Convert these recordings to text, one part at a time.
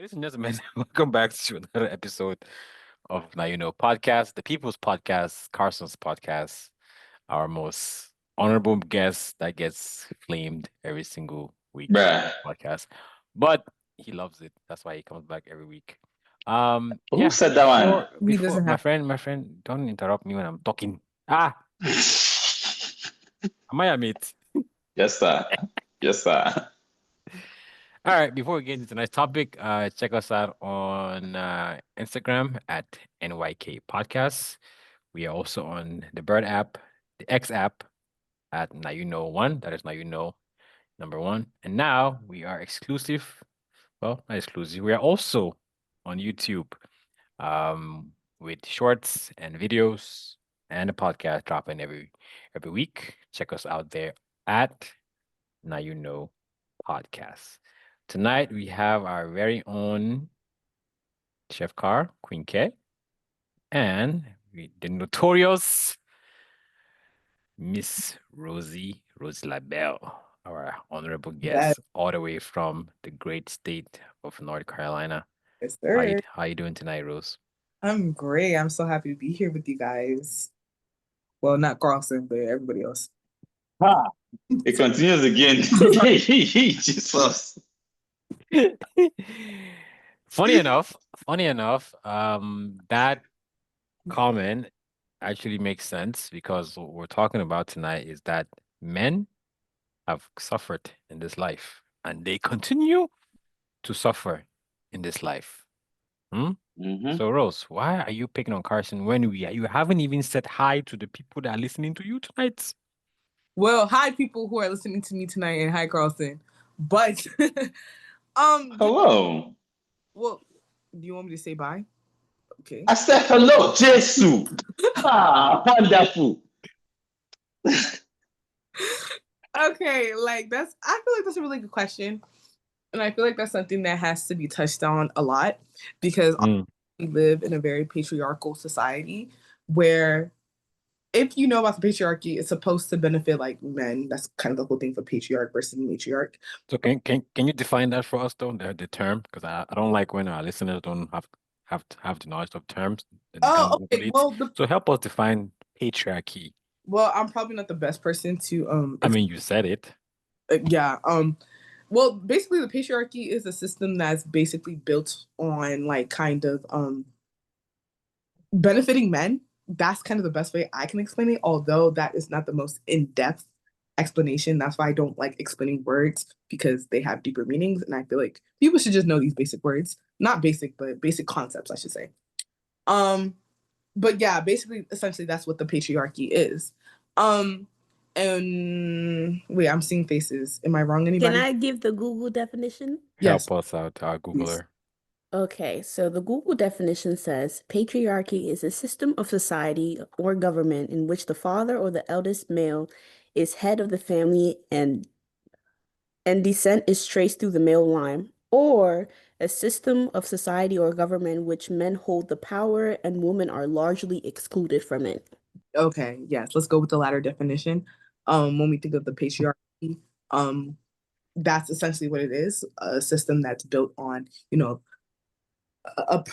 Ladies and gentlemen, welcome back to another episode of Now You Know podcast, the People's Podcast, Carson's podcast, our most honorable guest that gets flamed every single week Bruh, podcast. But he loves it. That's why he comes back every week. who Yeah, said that one? He before doesn't my have. friend, don't interrupt me when I'm talking. Ah, am I a mate? Yes, sir. Yes, sir. All right, before we get into tonight's topic, check us out on Instagram at NYK Podcasts. We are also on the Bird app, the X app at Now You Know One. That is Now You Know number one. And now we are exclusive. Well, not exclusive. We are also on YouTube with shorts and videos and a podcast dropping every week. Check us out there at Now You Know Podcast. Tonight we have our very own Chef Car, Queen K, and the notorious Miss Rosie Labelle, our honorable That. guest, all the way from the great state of North Carolina. Yes, How you sir. how you doing tonight, Rose? I'm great. I'm so happy to be here with you guys. Well, not Carlson, but everybody else. Ah, it continues again. Jesus. Funny enough, that comment actually makes sense because what we're talking about tonight is that men have suffered in this life and they continue to suffer in this life. Hmm? Mhm. So, Rose, why are you picking on Carson when you haven't even said hi to the people that are listening to you tonight? Well, hi people who are listening to me tonight, and hi Carlson. But Hello. well, do you want me to say bye? Okay. I said hello, Jesus. Wonderful. Okay, like I feel like that's a really good question. And I feel like that's something that has to be touched on a lot because we live in a very patriarchal society where if you know about the patriarchy, it's supposed to benefit like men. That's kind of the whole thing for patriarch versus matriarch. So can you define that for us though, the term? Because I don't like when our listeners don't have the knowledge of terms and they Oh, can't Google okay. it. So help us define patriarchy. Well, I'm probably not the best person to I mean, you said it. yeah. Well, basically the patriarchy is a system that's basically built on like kind of benefiting men. That's kind of the best way I can explain it, although that is not the most in-depth explanation. That's why I don't like explaining words because they have deeper meanings. And I feel like people should just know these basic words. Not basic, but basic concepts, I should say. But yeah, basically, essentially that's what the patriarchy is. And wait, I'm seeing faces. Am I wrong, anybody? Can I give the Google definition? Yes. Help us out, our Googler. Okay, so the Google definition says patriarchy is a system of society or government in which the father or the eldest male is head of the family and descent is traced through the male line, or a system of society or government in which men hold the power and women are largely excluded from it. Okay, yes, let's go with the latter definition. When we think of the patriarchy, that's essentially what it is, a system that's built on, a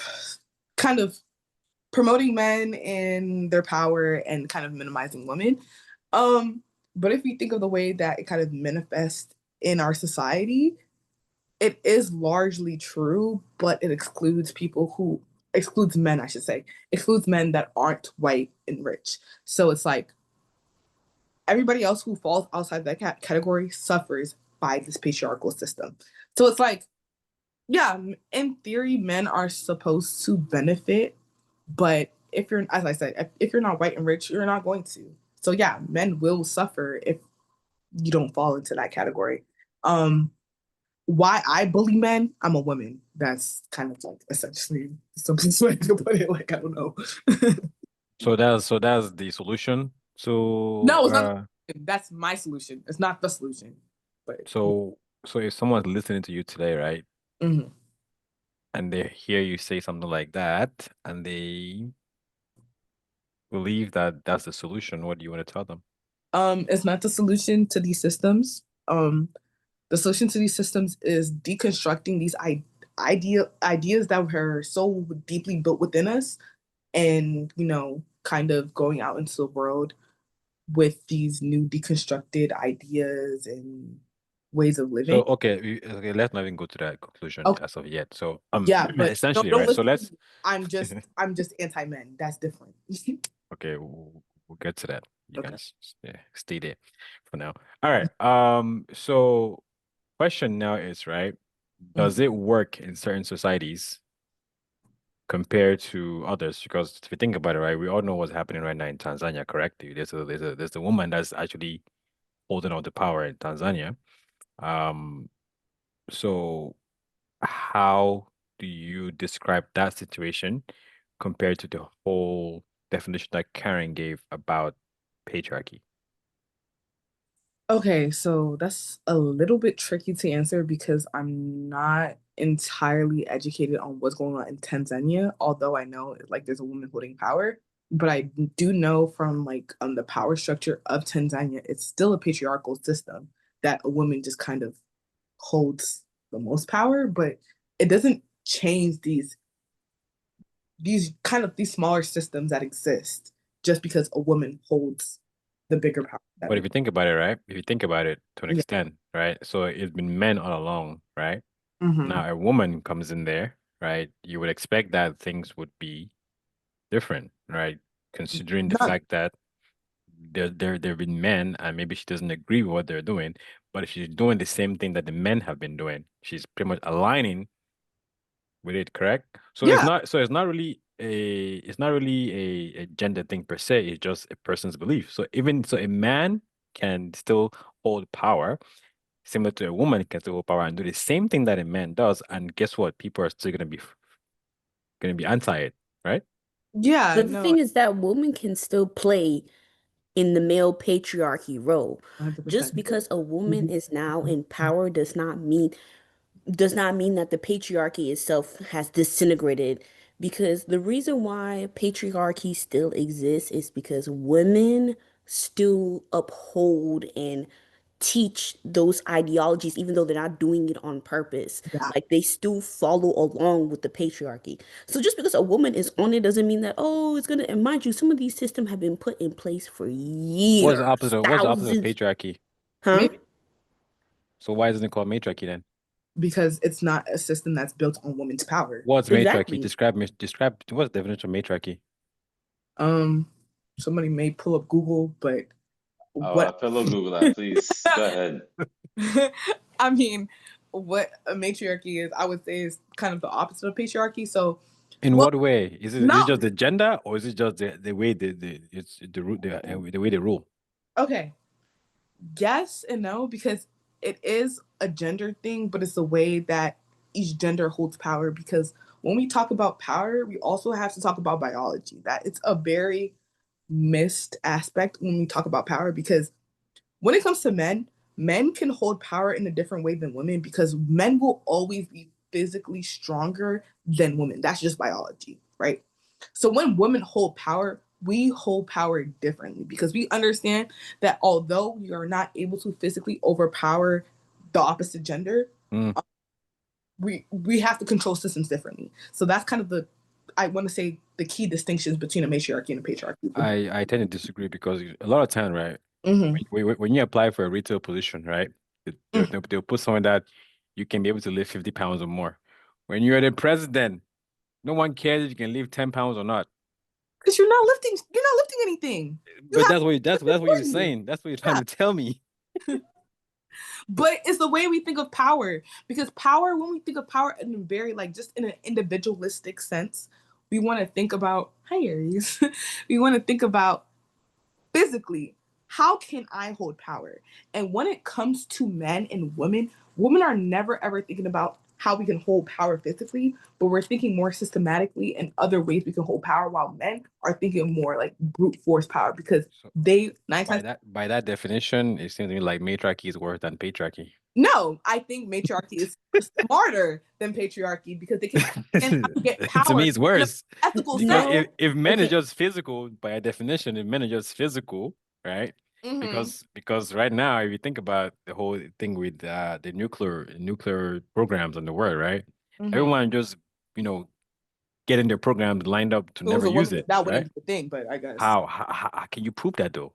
kind of promoting men and their power and kind of minimizing women. But if we think of the way that it kind of manifests in our society, it is largely true, but it excludes men, I should say, excludes men that aren't white and rich. So it's like everybody else who falls outside that category suffers by this patriarchal system. So it's like, yeah, in theory, men are supposed to benefit, but if you're, as I said, if you're not white and rich, you're not going to. So yeah, men will suffer if you don't fall into that category. Why I bully men? I'm a woman. That's kind of like essentially something way to put it. Like I don't know. So that's the solution. So No, it's not. That's my solution. It's not the solution. But so if someone's listening to you today, right? Mhm. And they hear you say something like that, and they believe that that's the solution, what do you want to tell them? It's not the solution to these systems. The solution to these systems is deconstructing these ideas that were so deeply built within us, and kind of going out into the world with these new deconstructed ideas and ways of living. So okay, let's not even go to that conclusion Okay. as of yet. So Yeah, but essentially, don't right? So listen let's to me. I'm just anti-men. That's different. okay, we'll get to that. You Okay. guys stay there for now. All right. So question now is, right, does it work in certain societies compared to others? Because if you think about it, right, we all know what's happening right now in Tanzania, correct? There's a woman that's actually holding on to power in Tanzania. So how do you describe that situation compared to the whole definition that Karen gave about patriarchy? Okay, so that's a little bit tricky to answer because I'm not entirely educated on what's going on in Tanzania, although I know like there's a woman holding power. But I do know from like the power structure of Tanzania, it's still a patriarchal system that a woman just kind of holds the most power, but it doesn't change these smaller systems that exist just because a woman holds the bigger power. But if you think about it, right? If you think about it to an Yeah. extent, right? So it's been men all along, right? Mhm. Now a woman comes in there, right? You would expect that things would be different, right? Considering the Not fact that there've been men and maybe she doesn't agree with what they're doing, but if she's doing the same thing that the men have been doing, she's pretty much aligning with it, correct? So yeah. it's not really a gender thing per se, it's just a person's belief. So even so a man can still hold power, similar to a woman can still hold power and do the same thing that a man does, and guess what? People are still gonna be anti it, right? Yeah, But the no, thing is that women can still play in the male patriarchy role. 100%. Just because a woman Mhm. is now in power does not mean that the patriarchy itself has disintegrated, because the reason why patriarchy still exists is because women still uphold and teach those ideologies even though they're not doing it on purpose. Yeah. Like they still follow along with the patriarchy. So just because a woman is on it doesn't mean that, oh, it's gonna, and mind you, some of these systems have been put in place for What's the years, opposite of thousands. patriarchy? Huh? Maybe So why isn't it called matriarchy then? because it's not a system that's built on women's power. What's matriarchy? Exactly. Describe what's the definition of matriarchy? Um, Somebody may pull up Google, but what Fellow Googler, please go ahead. I mean, what a matriarchy is, I would say, is kind of the opposite of patriarchy. So, In well, what way? Is it not just the gender, or is it just the way it's the way they rule? okay. Yes and no, because it is a gender thing, but it's the way that each gender holds power. Because when we talk about power, we also have to talk about biology. That it's a very missed aspect when we talk about power, because when it comes to men, men can hold power in a different way than women because men will always be physically stronger than women. That's just biology, right? So when women hold power, we hold power differently because we understand that although we are not able to physically overpower the opposite gender, Mm. we have to control systems differently. So that's kind of I want to say the key distinctions between a matriarchy and a patriarchy. I tend to disagree because a lot of time, right? Mhm. When you apply for a retail position, right? They'll put someone that you can be able to lift 50 pounds or more. When you're the president, no one cares if you can lift 10 pounds or not. Because you're not lifting anything. You But have that's what you're important. saying. That's what you're trying Yeah. to tell me. But it's the way we think of power. Because power, when we think of power in a very like just in an individualistic sense, we want to think about hi Aries. We want to think about physically, how can I hold power? And when it comes to men and women, women are never ever thinking about how we can hold power physically, but we're thinking more systematically and other ways we can hold power, while men are thinking more like brute force power because So they nine by times that definition, it seems to me like matriarchy is worse than patriarchy. no, I think matriarchy is smarter than patriarchy because they can understand how to get To me, power it's in an worse ethical because sense. No. if men are Okay. just physical, by definition, if men are just physical, right? Mhm. Because right now, if you think about the whole thing with the nuclear programs in the world, right? Mhm. Everyone just, getting their programs lined up to If it was never a use woman, it, that right? wouldn't be the thing, but I guess. How can you prove that though?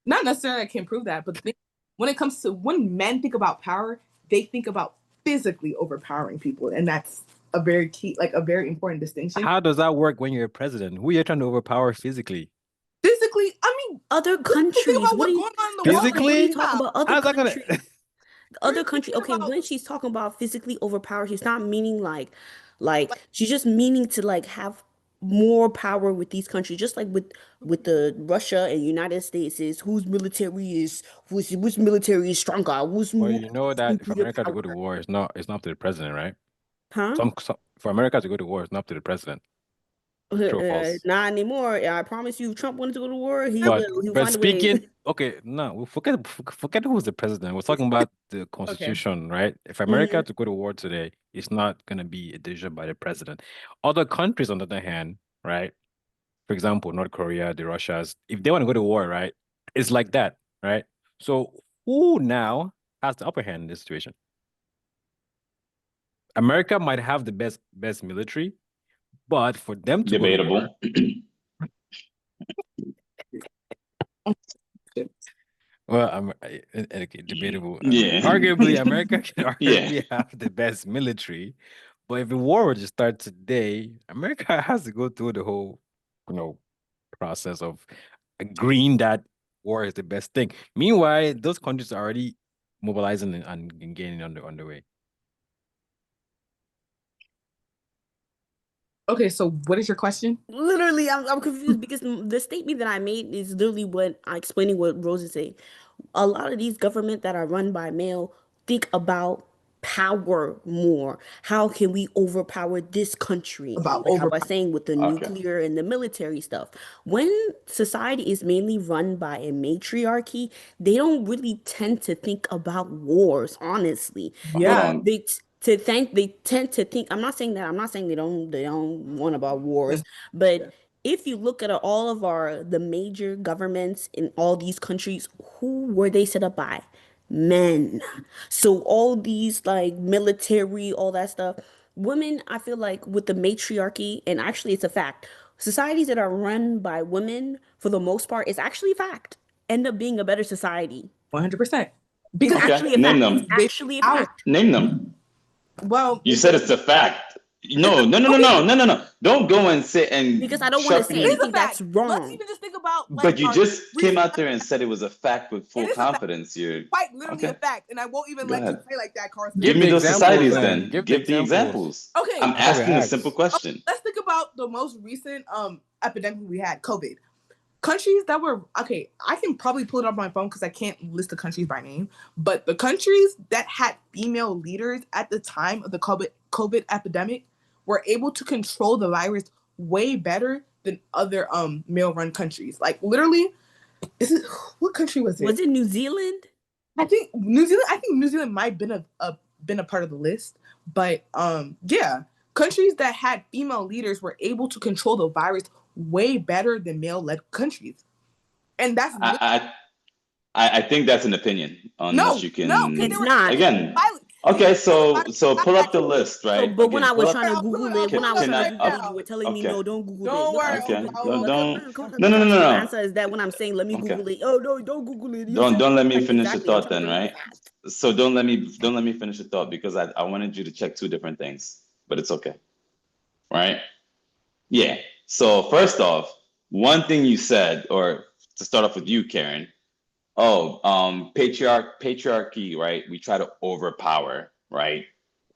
Not necessarily I can prove that, but the thing, when it comes to when men think about power, they think about physically overpowering people, and that's a very key, like a very important distinction. How does that work when you're a president? Who are you trying to overpower physically? Physically, I mean, Other just think countries. about What what's are you going on in the world right what are you Physically? talking now. about? Other How's that gonna? countries. Other You're country. thinking Okay, about when she's talking about physically overpowered, she's not meaning like like she's just meaning to like have more power with these countries, just like with the Russia and United States is whose military is stronger, who's Well, more you know that for nuclear America to go to power. war, it's not up to the president, right? Huh? Some for America to go to war, it's not up to the president. True or false? Not anymore. I promise you, if Trump wanted to go to war, he But will. He'll but find a way. speaking, okay, no, we forget who was the president. We're talking about the okay, Constitution, right? If America Mhm. to go to war today, it's not gonna be a decision by the president. Other countries, on the other hand, right? For example, North Korea, the Russias, if they want to go to war, right? It's like that, right? So who now has the upper hand in this situation? America might have the best military, but for them to go to war, Debatable. well, okay, debatable. Yeah. Arguably, America can Yeah. arguably have the best military, but if the war were to start today, America has to go through the whole, process of agreeing that war is the best thing. Meanwhile, those countries are already mobilizing and getting underway. okay. So, what is your question? Literally, I'm confused because the statement that I made is literally what I explaining what Rose is saying. A lot of these government that are run by male think about power more. How can we overpower this country? About Like how over. I was saying with the Okay. nuclear and the military stuff. When society is mainly run by a matriarchy, they don't really tend to think about wars, honestly. Hold Yeah, on. They tend to think. I'm not saying they don't want about wars, but if you look at all of the major governments in all these countries, who were they set up by? Men. So all these like military, all that stuff, women, I feel like with the matriarchy, and actually it's a fact, societies that are run by women for the most part, it's actually a fact, end up being a better society. 100%. It's Because Okay. actually a Name fact. It's them. they actually a out. fact. Name them. Well, You said it's a fact. No. Don't go and sit and Because I don't want to shove say it is anything a fact. that's Let's wrong. even just think about like But you our just came recent. out there and said it was a fact with full It is a fact. confidence. You're Quite literally a okay. fact, and I won't even Go let you ahead. say like that, Carson. Give Give me the those examples societies then. then. Give the Give the examples. examples. Okay, I'm That's what we asking a asked. simple question. let's think about the most recent epidemic we had, COVID. Countries that were okay, I can probably pull it up on my phone because I can't list the countries by name, but the countries that had female leaders at the time of the COVID epidemic were able to control the virus way better than other male-run countries. Like literally, what country was it? Was it New Zealand? I think New Zealand. I think New Zealand might have been a part of the list, but yeah, countries that had female leaders were able to control the virus way better than male-led countries, and that's I think that's an opinion, unless you can. no, because It's not. Again. violent. Okay, so pull up the list, So, right? but when Again, I was pull trying to up. I'll pull Google it- I'll it, when pull I it was up trying right to Google now. it, you were telling me Okay. no, don't Google Don't it. worry, Okay. I'll- No. Answer is that when I'm saying let me Okay. Google it. Oh no, don't Google it. Don't let me Like, finish the exactly, I'm thought trying then, to tell you right? facts. So don't let me finish the thought because I wanted you to check two different things, but it's okay. Right? Yeah. So first off, one thing you said, or to start off with you, Karen, patriarchy, right? We try to overpower, right?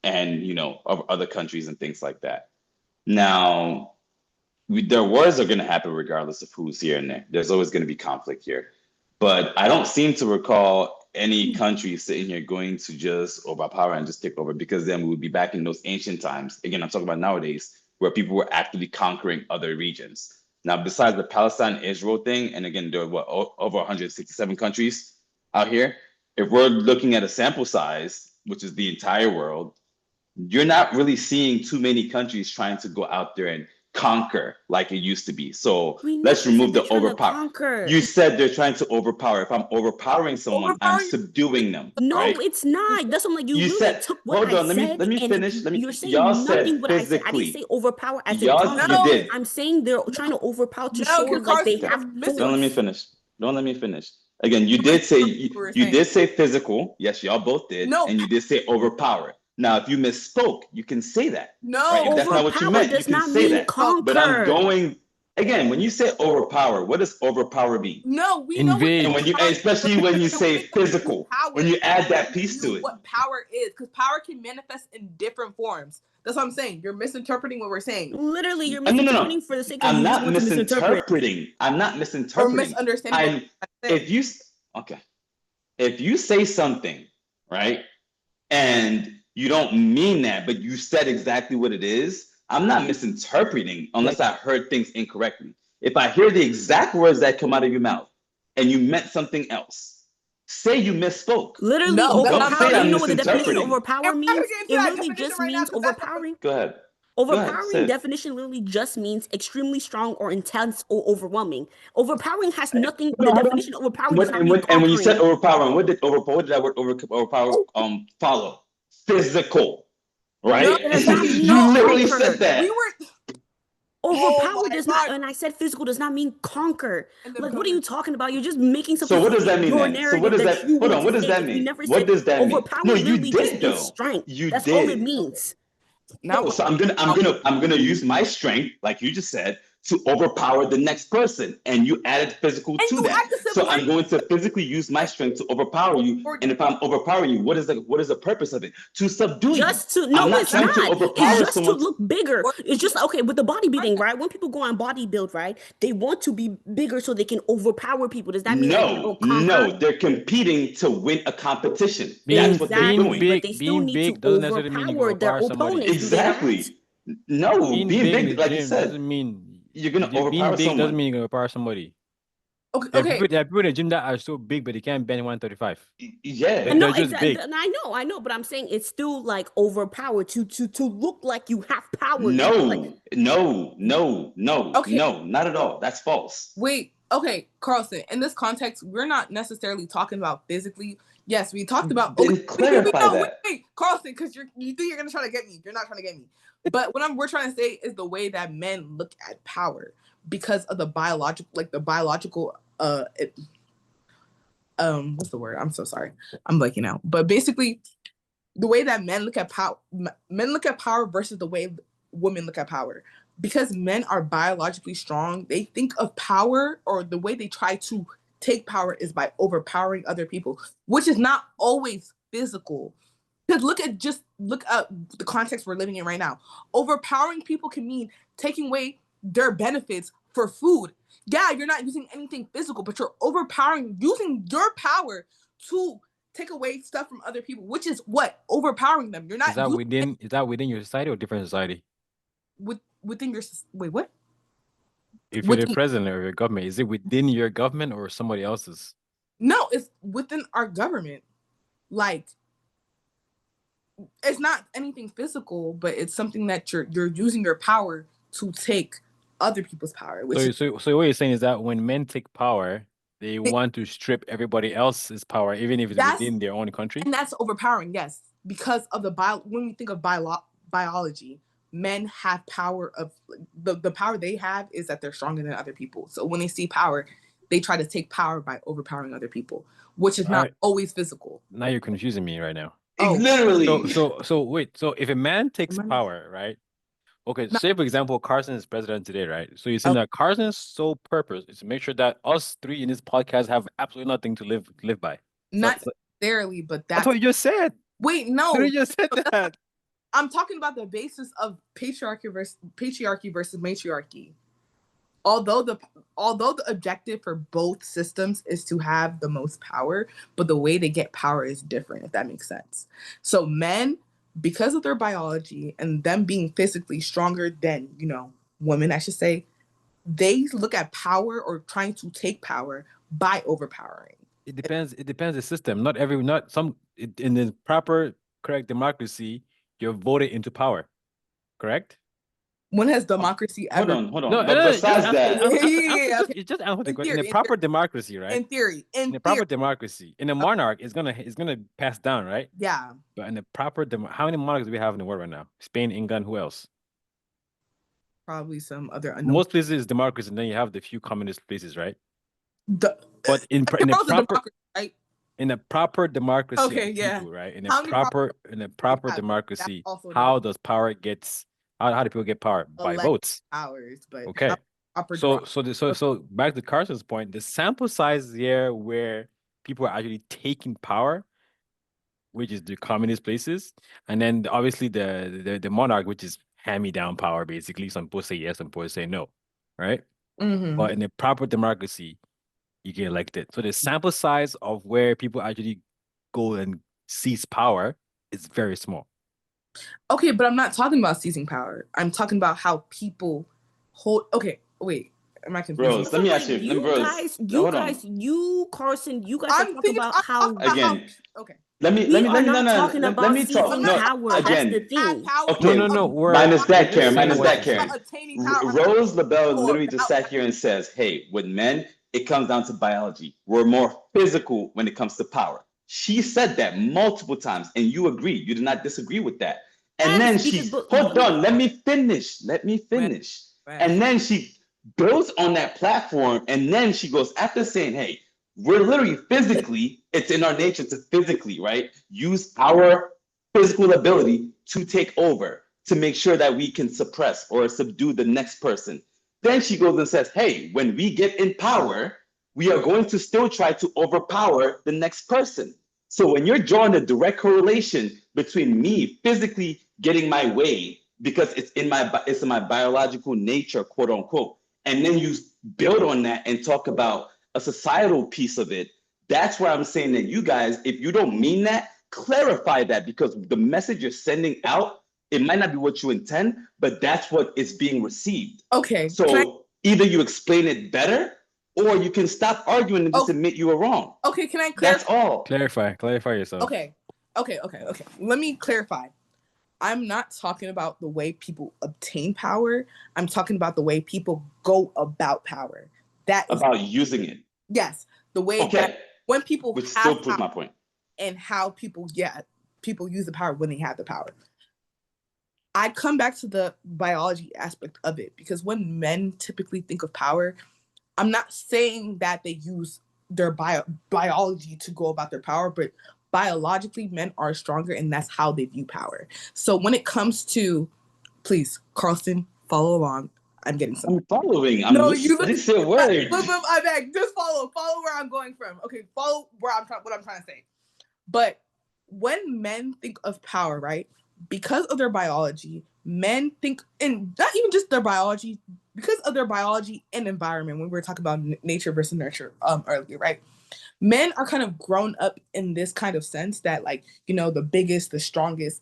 And of other countries and things like that. Now, their wars are going to happen regardless of who's here and there. There's always going to be conflict here. But I don't seem to recall any country sitting here going to just overpower and just take over, because then we would be back in those ancient times. Again, I'm talking about nowadays, where people were actively conquering other regions. Now, besides the Palestine-Israel thing, and again, there are over 167 countries out here. If we're looking at a sample size, which is the entire world, you're not really seeing too many countries trying to go out there and conquer like it used to be. So We let's never said remove they're the trying to overpower. conquer. You said they're trying to overpower. If I'm overpowering someone, I'm Overpowering- subduing them. No, right? it's not. That's something like you You literally said, took what hold I on, said let me and finish. you're saying y'all nothing said what I said. I didn't physically. say overpower as in Y'all, conquer. you did. I'm saying they're trying to overpower to No, show you're like they Carson, have you're Don't let me force. finish. Don't let me finish. Again, you You're did say missing what we're you saying. did say physical. Yes, y'all both did. No. And you did say overpower. Now, if you misspoke, you can say that. No, Right? If that's not what you Overpower meant, you does can not say mean that. conquer. But I'm going again, when you say overpower, what does overpower mean? No, we know what Invade. And when you, and especially when you say physical, when you add that piece to it. What power is, because power can manifest in different forms. That's what I'm saying. You're misinterpreting what we're saying. Literally, you're No, no, no. misinterpreting for the sake of I'm you just not want to misinterpret. misinterpreting. I'm not Or misinterpreting. misunderstanding. what I said. If you okay, if you say something, right, and you don't mean that, but you said exactly what it is, I'm not misinterpreting unless I heard things incorrectly. If I hear the exact words that come out of your mouth and you meant something else, say you misspoke. Literally, No, that's Don't not say overpower. I'm You know what the definition of misinterpreting. overpower I'm not gonna means? get into It that literally definition just right now, means 'cause that's not- overpowering. Go ahead. say Overpowering it. definition literally just means extremely strong or intense or overwhelming. Overpowering has nothing. The definition of overpowering does not mean And when you said conquering. overpowering, what did that word overpower follow? Physical, right? No, it does not mean You literally conquer. said that. We were Overpower my does not, God. and I said physical does not mean conquer. And then Like, what are you talking about? You're just making So something what does fit that mean your then? So narrative what does that that? you Hold want on. to What does say. that We mean? never What said does that mean? overpower No, you literally just did means though. strength. You That's all it did. means. now. No, so I'm gonna use my strength, like you just said, to overpower the next person, and you added physical And to you that. had to So I'm subvert- going to physically use my strength to overpower you. And if I'm overpowering you, what is the purpose of it? To subdue Just you. to no, I'm not it's trying not. to overpower It's just to someone. look bigger. It's just okay with the bodybuilding, right? When people go on bodybuild, right? They want to be bigger so they can overpower people. Does that mean like No, conquer? no, they're competing to win a competition. Being That's what they're Exactly, doing. but they still being need big to doesn't necessarily mean you can overpower their overpower somebody. opponents. Do they not? Exactly. No, Being being big in big, the like you gym said, doesn't mean you're gonna being overpower big doesn't someone. mean you can overpower somebody. Okay, There are okay. people in the gym that are so big, but they can't bend 135. Yeah. They're No, just big. I know, but I'm saying it's still like overpowered to look like you have power. Like, No, Okay. no, not at all. That's false. Wait, okay, Carlson. In this context, we're not necessarily talking about physically. Yes, we talked about. Then clarify that. Wait, Carlson, because you think you're gonna try to get me. You're not trying to get me. But what we're trying to say is the way that men look at power because of the biological. What's the word? I'm so sorry. I'm blanking out. But basically, the way that men look at power versus the way women look at power. Because men are biologically strong, they think of power, or the way they try to take power is by overpowering other people, which is not always physical. Because look at the context we're living in right now. Overpowering people can mean taking away their benefits for food. Yeah, you're not using anything physical, but you're using your power to take away stuff from other people, which is what? Overpowering them. You're not Is that within your society or different society? within your wait, what? If you're the Within- president of your government, is it within your government or somebody else's? No, it's within our government. Like, it's not anything physical, but it's something that you're using your power to take other people's power. Which So what you're saying is that when men take power, they want to strip everybody else's power, even if it's That's- within their own country. and that's overpowering, yes, because of when we think of biology, men have power of the power they have is that they're stronger than other people. So when they see power, they try to take power by overpowering other people, which is not Alright. always physical. Now you're confusing me right now. Oh. Literally. So wait. So if a man takes Am I- power, right? Okay, No. say for example, Carson is president today, right? So you're saying that Carson's sole purpose is to make sure that us three in this podcast have absolutely nothing to live by. Not necessarily, but That's what you just said. wait, no. You just said that. I'm talking about the basis of patriarchy versus matriarchy. Although the objective for both systems is to have the most power, but the way they get power is different, if that makes sense. So men, because of their biology and them being physically stronger than, women, I should say, they look at power or trying to take power by overpowering. It depends the system. In the proper correct democracy, you're voted into power. Correct? When has democracy Hold ever? on, hold No, on. But besides that, it's just answer the In question. In a theory, proper democracy, right? In theory, In a proper democracy, in a monarch, it's gonna pass down, right? yeah, But in a proper how many monarchs do we have in the world right now? Spain, England, who else? probably some other unknown. Most places is democracy, and then you have the few communist places, right? The- But in a World's a proper democracy, right? in a proper democracy Okay, of yeah. people, right? How many proper In a proper have? democracy, That's also how does power gets how do people get power? By Elect votes. hours, but Okay. proper So back to Carson's point, the sample size there where people are actually taking power, which is the communist places, and then obviously the monarch, which is hand-me-down power, basically. Some people say yes, some people say no, right? Mhm. But in a proper democracy, you get elected. So the sample size of where people actually go and seize power is very small. Okay, but I'm not talking about seizing power. I'm talking about how people hold. Okay, wait. Am I confused? Rose, let me ask you. You Rose, guys, hold on. Carson, you guys are I'm talking thinking about I'm how talking about how. Again, Okay. let me we no, are no, not no, talking let about me talk. seizing No, power. That's again, the thing. Power okay. No. Minus that, Karen. saying Minus what that, she's Karen. saying. Attaining power. Rose LaBelle Oh, literally just sat here and says, "Hey, with men, it comes down to biology. We're more physical when it comes to power." She said that multiple times, and you agreed. You did not disagree with that. And then Yes, she, because hold on, let me finish. Let me finish. Right. And then she builds on that platform, and then she goes after saying, "Hey, we're literally physically, it's in our nature to physically, right? Use our physical ability to take over, to make sure that we can suppress or subdue the next person." Then she goes and says, "Hey, when we get in power, we are going to still try to overpower the next person." So when you're drawing a direct correlation between me physically getting my way because it's in my biological nature, quote unquote, and then you build on that and talk about a societal piece of it, that's where I'm saying that you guys, if you don't mean that, clarify that, because the message you're sending out, it might not be what you intend, but that's what is being received. Okay. So either you explain it better, or you can stop arguing and just admit you were wrong. Okay, can I clarify? That's all. Clarify yourself. Okay. Let me clarify. I'm not talking about the way people obtain power. I'm talking about the way people go about power. That is about using it. Yes, the way that when people which have still proves power my point. and how people use the power when they have the power. I come back to the biology aspect of it, because when men typically think of power, I'm not saying that they use their biology to go about their power, but biologically men are stronger, and that's how they view power. So when it comes to, please, Carlson, follow along. I'm getting some. I'm following. I'm listening. Say a word. I beg, just follow where I'm going from. Okay, follow where what I'm trying to say. But when men think of power, right, because of their biology, men think, and not even just their biology, because of their biology and environment, when we were talking about nature versus nurture earlier, right? Men are kind of grown up in this kind of sense that, like, the biggest, the strongest.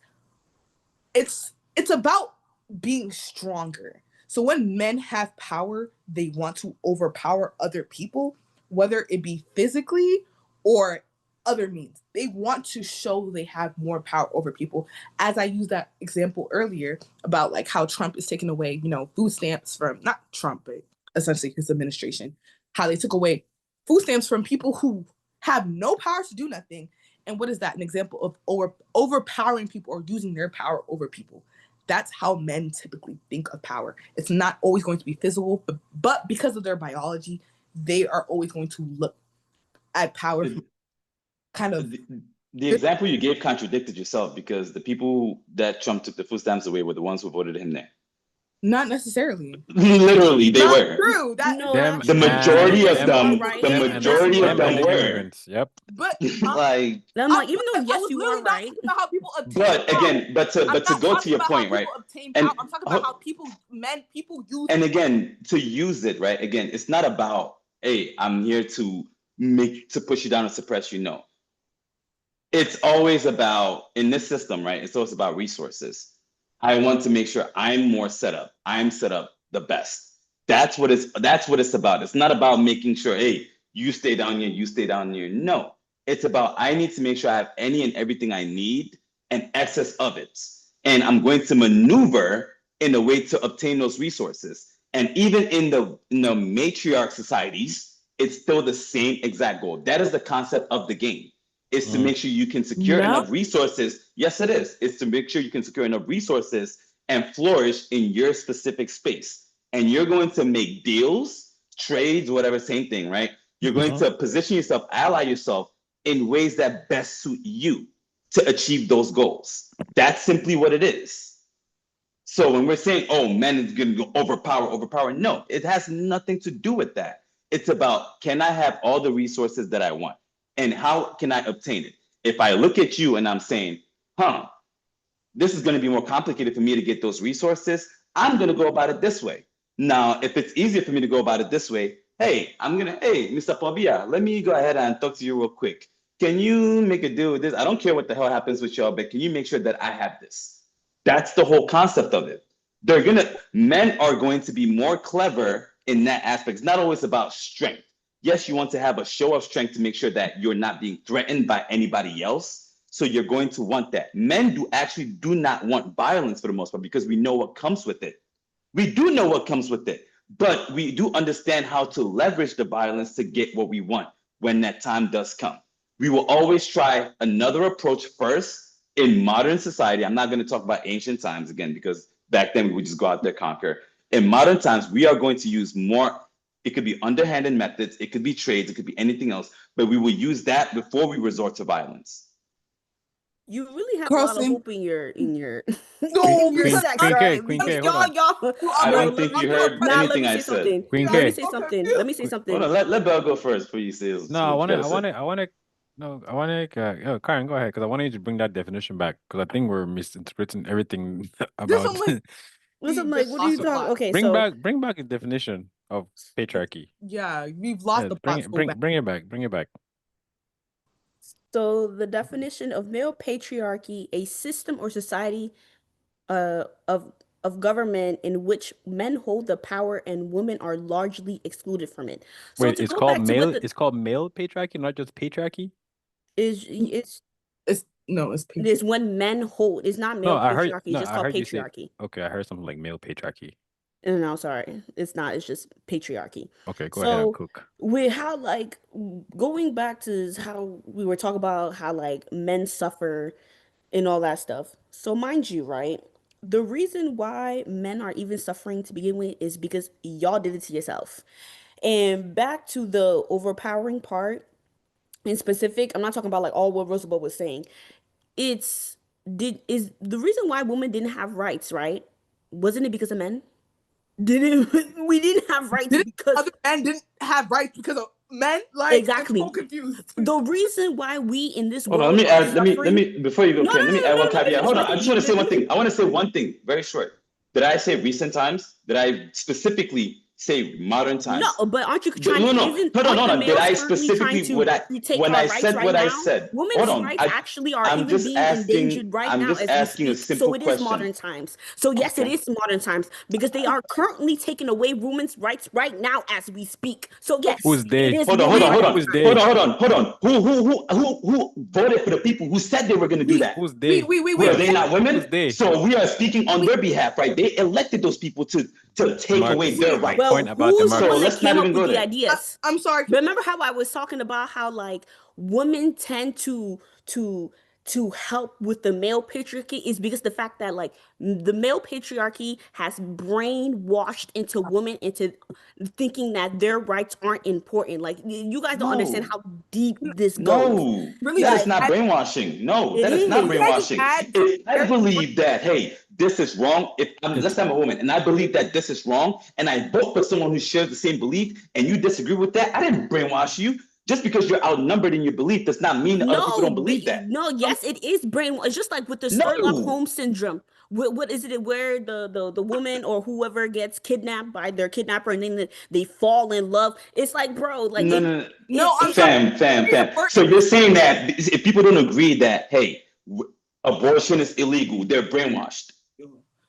It's about being stronger. So when men have power, they want to overpower other people, whether it be physically or other means. They want to show they have more power over people. As I used that example earlier about like how Trump is taking away, food stamps from, not Trump, but essentially his administration, how they took away food stamps from people who have no power to do nothing. And what is that? An example of overpowering people or using their power over people. That's how men typically think of power. It's not always going to be physical, but because of their biology, they are always going to look at power kind of. The example you gave contradicted yourself, because the people that Trump took the food stamps away were the ones who voted him there. Not necessarily. Literally, they were. True. The majority of them. The majority of them were. Yep. But like, I'm like, even though yes, you are right. How people obtain but power. again, but to go to your point, right? And I'm talking about how people use. And again, to use it, right? Again, it's not about, hey, I'm here to push you down and suppress you. No. It's always about, in this system, right? It's always about resources. I want to make sure I'm more set up. I'm set up the best. That's what it's about. It's not about making sure, hey, you stay down here, you stay down here. No, it's about, I need to make sure I have any and everything I need and excess of it. And I'm going to maneuver in a way to obtain those resources. And even in the matriarch societies, it's still the same exact goal. That is the concept of the game. Is to make sure you can secure enough resources. Yes, it is. It's to make sure you can secure enough resources and flourish in your specific space. And you're going to make deals, trades, whatever, same thing, right? You're going to position yourself, ally yourself in ways that best suit you to achieve those goals. That's simply what it is. So when we're saying, oh, men is going to go overpower, no, it has nothing to do with that. It's about, can I have all the resources that I want? And how can I obtain it? If I look at you and I'm saying, this is going to be more complicated for me to get those resources, I'm going to go about it this way. Now, if it's easier for me to go about it this way, hey, Mr. Povia, let me go ahead and talk to you real quick. Can you make a deal with this? I don't care what the hell happens with y'all, but can you make sure that I have this? That's the whole concept of it. Men are going to be more clever in that aspect. It's not always about strength. Yes, you want to have a show of strength to make sure that you're not being threatened by anybody else. So you're going to want that. Men do not want violence for the most part because we know what comes with it. We do know what comes with it, but we do understand how to leverage the violence to get what we want when that time does come. We will always try another approach first in modern society. I'm not going to talk about ancient times again, because back then we would just go out there, conquer. In modern times, we are going to use more. It could be underhanded methods, it could be trades, it could be anything else, but we will use that before we resort to violence. You really have a lot of hope in your No, sex, right? Queen K, Y'all. I don't think you heard anything I said. Queen Let me K. say something. Let me say something. Hold on, let Belle go first before you say. No, Karen, go ahead, because I want you to bring that definition back, because I think we're misinterpreting everything about. Listen, like, what are you talking? Okay, bring back a definition of patriarchy. Yeah, we've lost the plot. Bring it back. So the definition of male patriarchy: a system or society of government in which men hold the power and women are largely excluded from it. So wait, it's called male. It's called male patriarchy, not just patriarchy. It's patriarchy. It is when men hold. It's not male patriarchy. It's just called patriarchy. Okay, I heard something like male patriarchy. No, sorry, it's not. It's just patriarchy. Okay, go ahead and cook. With how, like, going back to how we were talking about how, like, men suffer and all that stuff. So mind you, right, the reason why men are even suffering to begin with is because y'all did it to yourself. And back to the overpowering part in specific, I'm not talking about like all what Roosevelt was saying. Is the reason why women didn't have rights, right? Wasn't it because of men? We didn't have rights because other men didn't have rights because of men? Like, exactly. I'm so confused. The reason why we in this world. Hold on, let me before you go, Ken, let me add one caveat. Hold on, I just want to say one thing. I want to say one thing, very short. Did I say recent times? Did I specifically say modern times? No, but aren't you trying to? No. Hold on. Did I specifically when I said what I said? Women's rights actually are even being endangered right now as we speak. So it is modern times. So yes, it is modern times because they are currently taking away women's rights right now as we speak. So yes, who's they? Hold on. Who voted for the people who said they were going to do that? Who's they? Were they not women? So we are speaking on their behalf, right? They elected those people to take away their rights. Well, who's the one that came up with the ideas? I'm sorry. Remember how I was talking about how, like, women tend to help with the male patriarchy is because the fact that, like, the male patriarchy has brainwashed into women into thinking that their rights aren't important. Like, you guys don't understand how deep this goes. No, really, that is not brainwashing. No, that is not brainwashing. If I believe that, hey, this is wrong. Let's say I'm a woman and I believe that this is wrong, and I vote for someone who shares the same belief, and you disagree with that, I didn't brainwash you. Just because you're outnumbered in your belief does not mean that other people don't believe that. No, yes, it is brainwash. It's just like with the Sherlock Holmes syndrome. What is it where the woman or whoever gets kidnapped by their kidnapper and then they fall in love? It's like, bro, like no, fam. So you're saying that if people don't agree that, hey, abortion is illegal, they're brainwashed.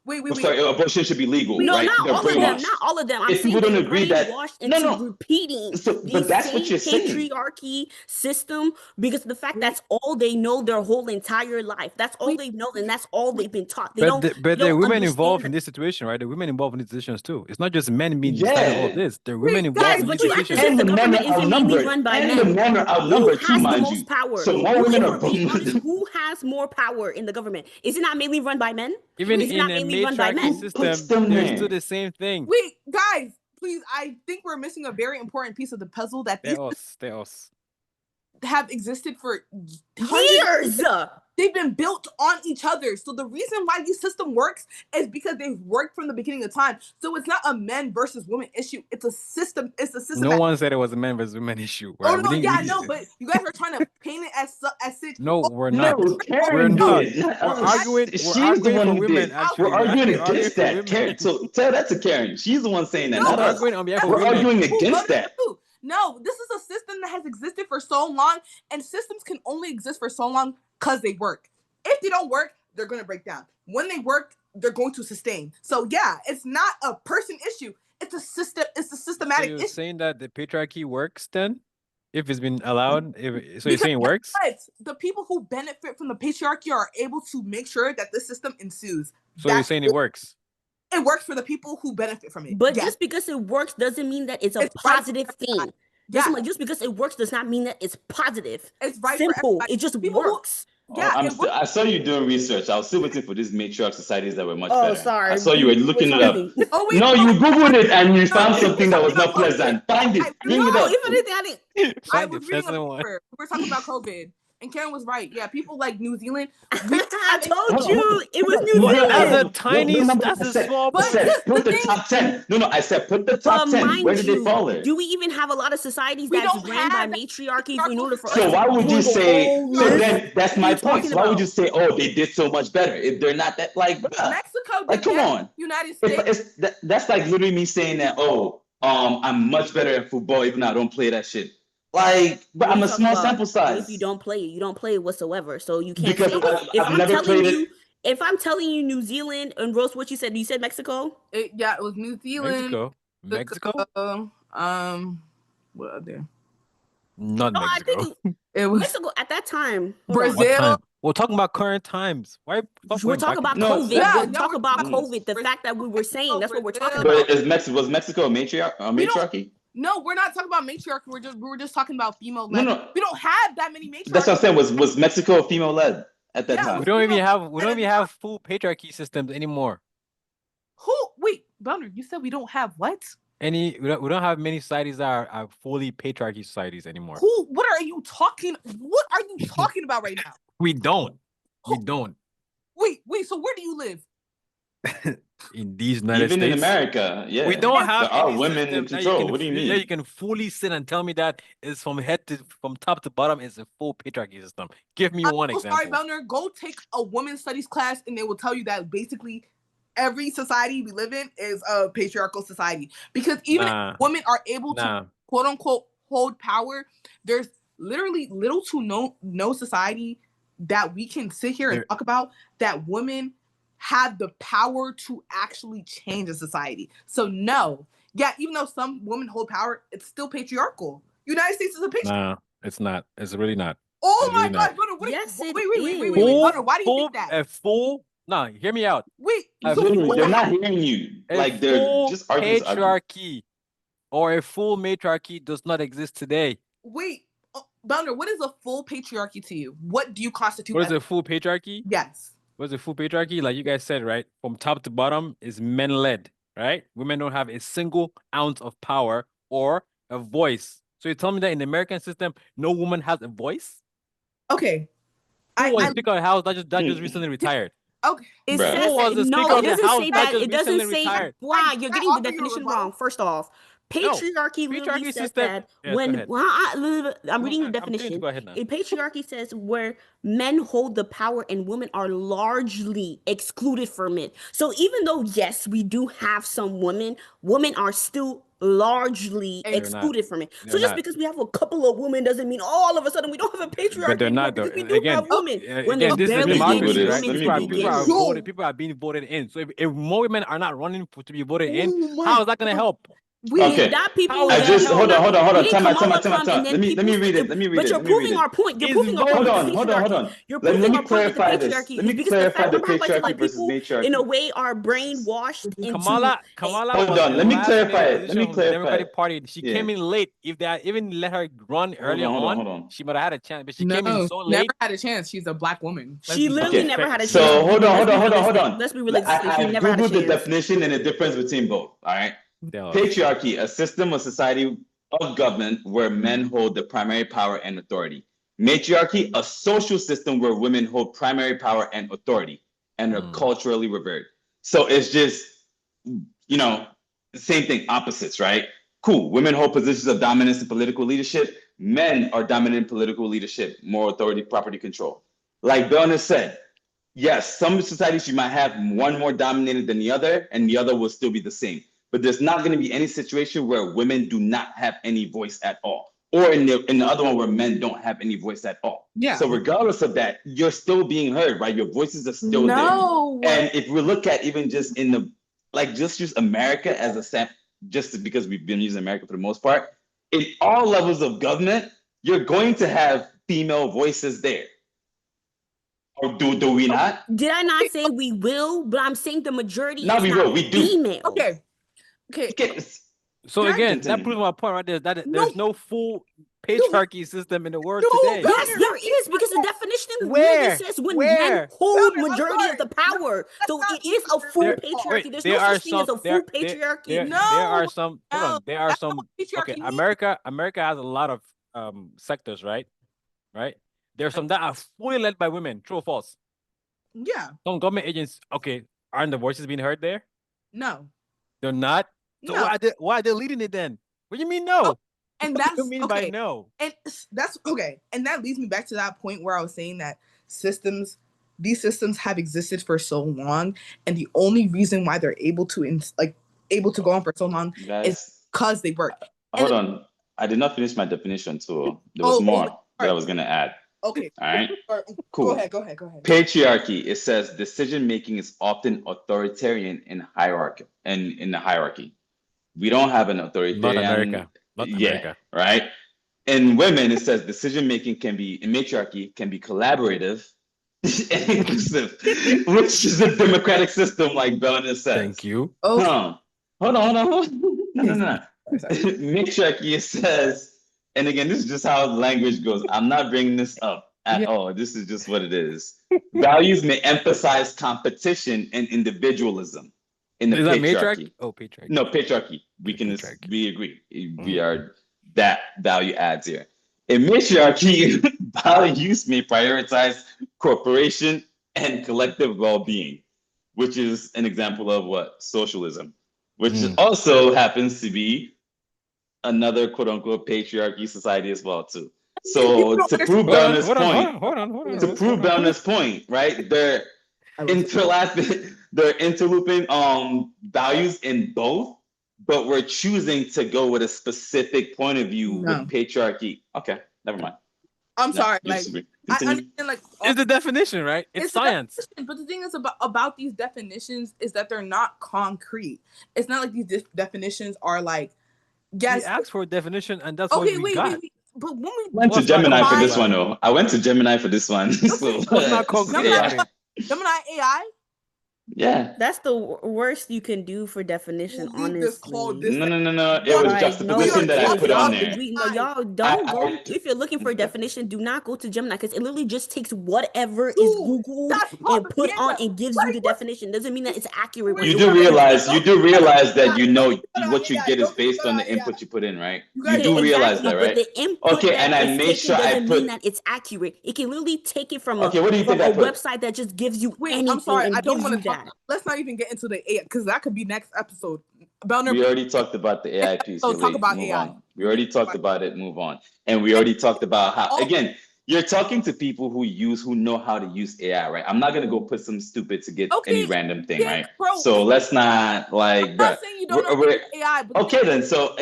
I'm sorry, abortion should be legal, No, right? not They're all of them. brainwashed. Not all of them. I'm If saying people they're don't agree that brainwashed no, into no, repeating so the but that's what same you're saying. patriarchy system because of the fact that's all they know their whole entire life. That's all We- they know, and that's all they've been taught. They But don't. the, but they there are don't women involved understand in this situation, right? The women involved in these decisions too. It's not just men being deciding all Yeah. of this. There are women Wait, involved guys, in But these you have to decisions. say And the the men government are isn't mainly outnumbered. run by And men. the men are Who outnumbered too, has the mind most you. power? So more Who, women if are we're being honest, who has more power in the government? Is it not mainly run by men? Even Is it in not a mainly run by matriarchy men? Who puts system, them there's there? still the same thing. Wait, guys, please. I think we're missing a very important piece of the puzzle that these They us. have existed for hundreds. Years. They've been built on each other. So the reason why this system works is because they've worked from the beginning of time. So it's not a men versus women issue. It's a system. It's a system. No one said it was a man versus woman issue. Oh Right? no, We yeah, I didn't- know, but you guys are trying to paint it as such. No, oh, we're No, not. We're Karen not. did. Not We're us. arguing. She's We're the arguing one for who women. did. Actually, We're arguing actually against for that, women. Karen. So tell that to Karen. She's the one saying that, No, not We're us. arguing on behalf of We're women. arguing Ooh, against that. No, this is a system that has existed for so long, and systems can only exist for so long because they work. If they don't work, they're going to break down. When they work, they're going to sustain. So yeah, it's not a person issue. It's a system. It's a So systematic you're issue. saying that the patriarchy works then? If it's been allowed? So you're Because saying it works? But the people who benefit from the patriarchy are able to make sure that the system ensues. So you're saying it works? It works for the people who benefit from it. But Yes. just because it works doesn't mean that it's a It's right for positive everybody. thing. Just, Yeah. like, just because it works does not mean that it's positive. It's right Simple. for everybody. It just People who- works. Yeah, Oh, it works. I saw you doing research. I was still waiting for these matriarch societies that were much Oh, better. sorry. I saw you were looking it up. Oh wait, No, you Googled it and you found No, something that was not talking about pleasant. Find it. Bring it No, up. if anything, I didn't. I Find the was reading a pleasant one. paper. We were talking about COVID, and Karen was right. Yeah, people like New Zealand. I told Hold on, you it was New No, Zealand. That's a no, tiny. no, That's I a said- small. But I said, just put the the thing- top 10. No, I said, put the top 10. Mind Where did they you, fall there? do we even have a lot of societies We that's don't ran by have matriarchy in order for us So to why would go you the say, whole so list? then that's What are my you point. talking So why would about? you say, oh, they did so much better if they're not that, like, bruh, Mexico did like, come that. on. United States. That's like literally me saying that, oh, I'm much better at football even though I don't play that shit. Like, but What are I'm you a talking small about? sample size. If you don't play it, you don't play it whatsoever. So you can't Because say if I've I'm never telling played you, it. if I'm telling you New Zealand and Rose, what you said Mexico? Yeah, it was New Zealand. Mexico. What other? Not No, I Mexico. think It was Mexico at that time. Brazil. What time? We're talking about current times. Why? We're talking about No, COVID. yeah, we're no, talking we're about talking COVID. The fact that we were saying that's what we're talking Brazil. about. But was Mexico a matriarchy? No, we're not talking about matriarchy. We were just talking about female. No, led. no. We don't have that many matriarchies. That's what I'm saying. Was Mexico female led at that Yeah. time? We don't even have full patriarchy systems anymore. Who? Wait, Bonner, you said we don't have what? We don't have many societies that are fully patriarchy societies anymore. Who? What are you talking? What are you talking about right now? We don't. We don't. Wait. So where do you live? In these United Even States. in America, yeah. We don't have There are any women in system that control. What do you mean? that you can fully sit and tell me that is from top to bottom is a full patriarchy system. Give me one I'm example. sorry, Bonner. Go take a women's studies class, and they will tell you that basically every society we live in is a patriarchal society. Because even if women are able to quote unquote hold power, there's literally little to no society that we can sit here and talk about that women have the power to actually change a society. So no, yeah, even though some women hold power, it's still patriarchal. United States is a patriarchal. No, it's not. It's really not. Oh It's my really God, not. Bonner, wait, Yes, it wait, is. Bonner, why do you think that? A full. No, hear me out. Wait, a so full- They're not hearing you. A Like they're full just arguing. patriarchy or a full matriarchy does not exist today. wait, Bonner, what is a full patriarchy to you? What do you constitute? What is as- a full patriarchy? Yes. What is a full patriarchy? Like you guys said, right? From top to bottom is men led, right? Women don't have a single ounce of power or a voice. So you tell me that in the American system, no woman has a voice? Okay. Who was I Speaker of the House that just recently retired? okay. It Bruh. says Who was the no, Speaker it of the doesn't House say that that. just It doesn't recently say retired? wow, you're Can I getting the offer you a definition rebuttal? wrong. First off, patriarchy literally Patriarchy says system- that Yes, go when ahead. I'm reading the I'm going to definition. go ahead now. A patriarchy says where men hold the power and women are largely excluded from it. So even though yes, we do have some women are still largely They're not. excluded from it. So They're just not. because we have a couple of women doesn't mean all of a sudden we don't have a patriarchy But they're anymore, not though. because we do Again, have women. When again, there's this is barely Let me Google any this. women Let me to Google begin this. with. people are being voted in. So if more women are not running to be voted in, Oh how my is that going to God. help? We Okay. That people How I is just that hold on. help? we didn't Time come out. out from, and then Let me people read say, it. Let me read but it. you're Let me read proving it. our point. You're Is proving our point vote. with the Hold patriarchy. on. You're Let proving me our point with the clarify this. patriarchy Let is me because the clarify fact, the remember how I said patriarchy like versus people in a matriarchy. way are brainwashed into Kamala Hold was on. the Let me last clarify male it. Let position me from the clarify Democratic it. Party. She Yeah. came in late. If they had even let her run earlier Hold on, on. she might have had a chance. But she came in no, so never late. had a chance. She's a black woman. Let's she be literally Okay. never had a So chance. hold Let's be on. realistic. Let's Let's be realistic. She I never had a googled the chance. definition and the difference between both. All right. Tell us. Patriarchy, a system of society of government where men hold the primary power and authority. Matriarchy, a social system where women hold primary power and authority and are Mm. culturally revered. So it's just, you know, the same thing, opposites, right? Cool. Women hold positions of dominance in political leadership. Men are dominant in political leadership, more authority, property control. Like Belna said, yes, some societies you might have one more dominated than the other, and the other will still be the same. But there's not going to be any situation where women do not have any voice at all, or in the other one where men don't have any voice at all. Yeah. So regardless of that, you're still being heard, right? Your voices are still No. there. And if we look at even just in the just use America as a sample, just because we've been using America for the most part, in all levels of government, you're going to have female voices there. Or do we not? Did I not say we will? But I'm saying the majority No, is we not will. We do. female. Okay. So Can I again, that continue? proves my point right there. That No. there's no full patriarchy system in the world No, today. but- Yes, there is, because the definition Where? literally says when Where? men hold Tell me, I'm majority of sorry. the power. So not it is a full There- patriarchy. wait, There's there no are such thing as a some- full there- patriarchy. There No, are some. Hold no, on. There are that's not some. what patriarchy Okay, means. America has a lot of sectors, right? Right. There's some that are fully led by women. True or false? Yeah. Some government agents. Okay, aren't the voices being heard there? No. They're not. So No. why are they leading it then? What do you mean no? And What that's do you mean okay. by no? And that's okay. And that leads me back to that point where I was saying that these systems have existed for so long, and the only reason why they're able to go on for so long is Guys, because they work. hold on. I did not finish my definition, so there was more that I was gonna add. Okay. All right. Go Cool. ahead. Patriarchy. It says decision making is often authoritarian in hierarchy. And in the hierarchy, we don't have an authoritarian. Not America. Not Yeah. America. Right. In women, it says decision making can be in matriarchy can be collaborative and inclusive, which is a democratic system, like Belna says. Thank you. Okay. Hold on. No. Sorry. Matriarchy, it says, and again, this is just how language goes. I'm not bringing this up at all. This is just what it is. Values may emphasize competition and individualism in the Is that patriarchy. matriarchy? Oh, patriarchy. No, patriarchy. We agree. We are that value adds here. In matriarchy, values may prioritize corporation and collective well-being, which is an example of what? Socialism, which also happens to be another quote unquote patriarchy society as well, too. So to prove Belna's point, to prove Belna's point, right? They're interlooping values in both, but we're choosing to go with a specific point of view with patriarchy. Okay, never mind. I'm sorry. you Like disagree. I Continue. understand. Like It's the definition, right? It's the science. definition, but the thing is about these definitions is that they're not concrete. It's not like these definitions are like, yes. We asked for a definition, and that's what we got. Wait. But when we Went to What's not Gemini for concrete this about one, it? though. I went to Gemini for this one. So What's not concrete about it? Gemini AI, yeah. That's the worst you can do for definition, Will you just call honestly. this- No. It was Like, juxtaposition that I put on there. Y'all don't go. I- If you're looking for a definition, do not go to Gemini, because it literally just takes whatever is Dude, Googled that's and put on propaganda. and gives you the definition. Doesn't mean that it's accurate. You What do you're realize don't- that you know don't- what you get is based on the don't- input you put in, right? You You do realize exactly, that, right? But the input Okay, that and I it's made taken sure I doesn't put- mean that it's accurate. It can literally take it from Okay, what do you think I a put? website that just gives you Wait, anything I'm sorry. and I don't gives want you to that. talk. Let's not even get into the AI because that could be next episode. Belner, We already talked about the AI piece. So You're talk late. about Move AI. on. We already talked about it. Move on. And we already talked about how, again, you're talking to people who know how to use AI, right? I'm not gonna go put some stupid to get any Okay, random thing, yeah, right? bro. So let's not like, I'm bruh. not saying you don't know how to We're, use AI, but okay then. So,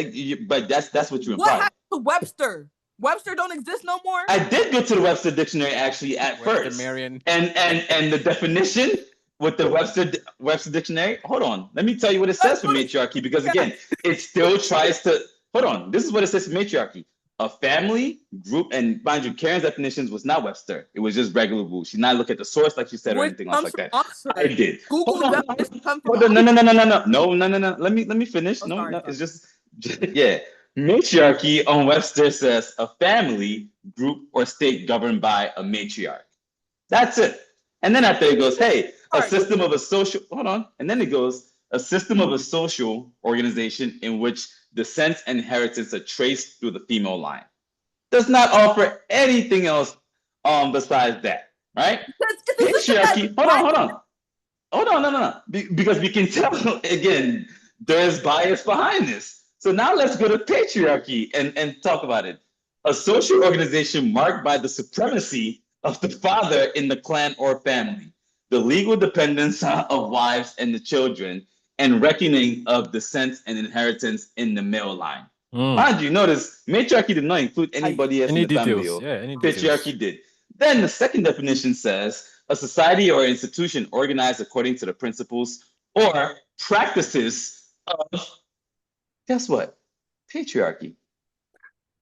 but that's what you what implied. happened to Webster? Webster don't exist no more. I did go to the Webster dictionary actually at Webster first, Marion. and the definition with the Webster dictionary. Hold on, let me tell you what it says for matriarchy, because again, it still tries to. Hold on, this is what it says for matriarchy: a family group, and mind you, Karen's definitions was not Webster; it was just regular rules. She did not look at the source like she said or Which anything else comes like from that. I Oxford. did. Google Hold on, definition comes from hold on, Oxford. no. Let me finish. Oh, No, sorry, no, sorry. it's just yeah. Matriarchy on Webster says a family, group, or state governed by a matriarch. That's it. And then after it goes, hey, a Alright. system of a social, hold on. And then it goes, a system of a social organization in which descent and inheritance are traced through the female line. Does not offer anything else besides that, right? It's a system that's Patriarchy, hold on, no. Because we can tell, again, there's bias behind this. So now let's go to patriarchy and talk about it. A social organization marked by the supremacy of the father in the clan or family, the legal dependence of wives and the children, and reckoning of descent and inheritance in the male line. Mind you, notice matriarchy did not include anybody else Any in the family. details? Yeah, any details. Patriarchy did. Then the second definition says a society or institution organized according to the principles or practices of, guess what? Patriarchy.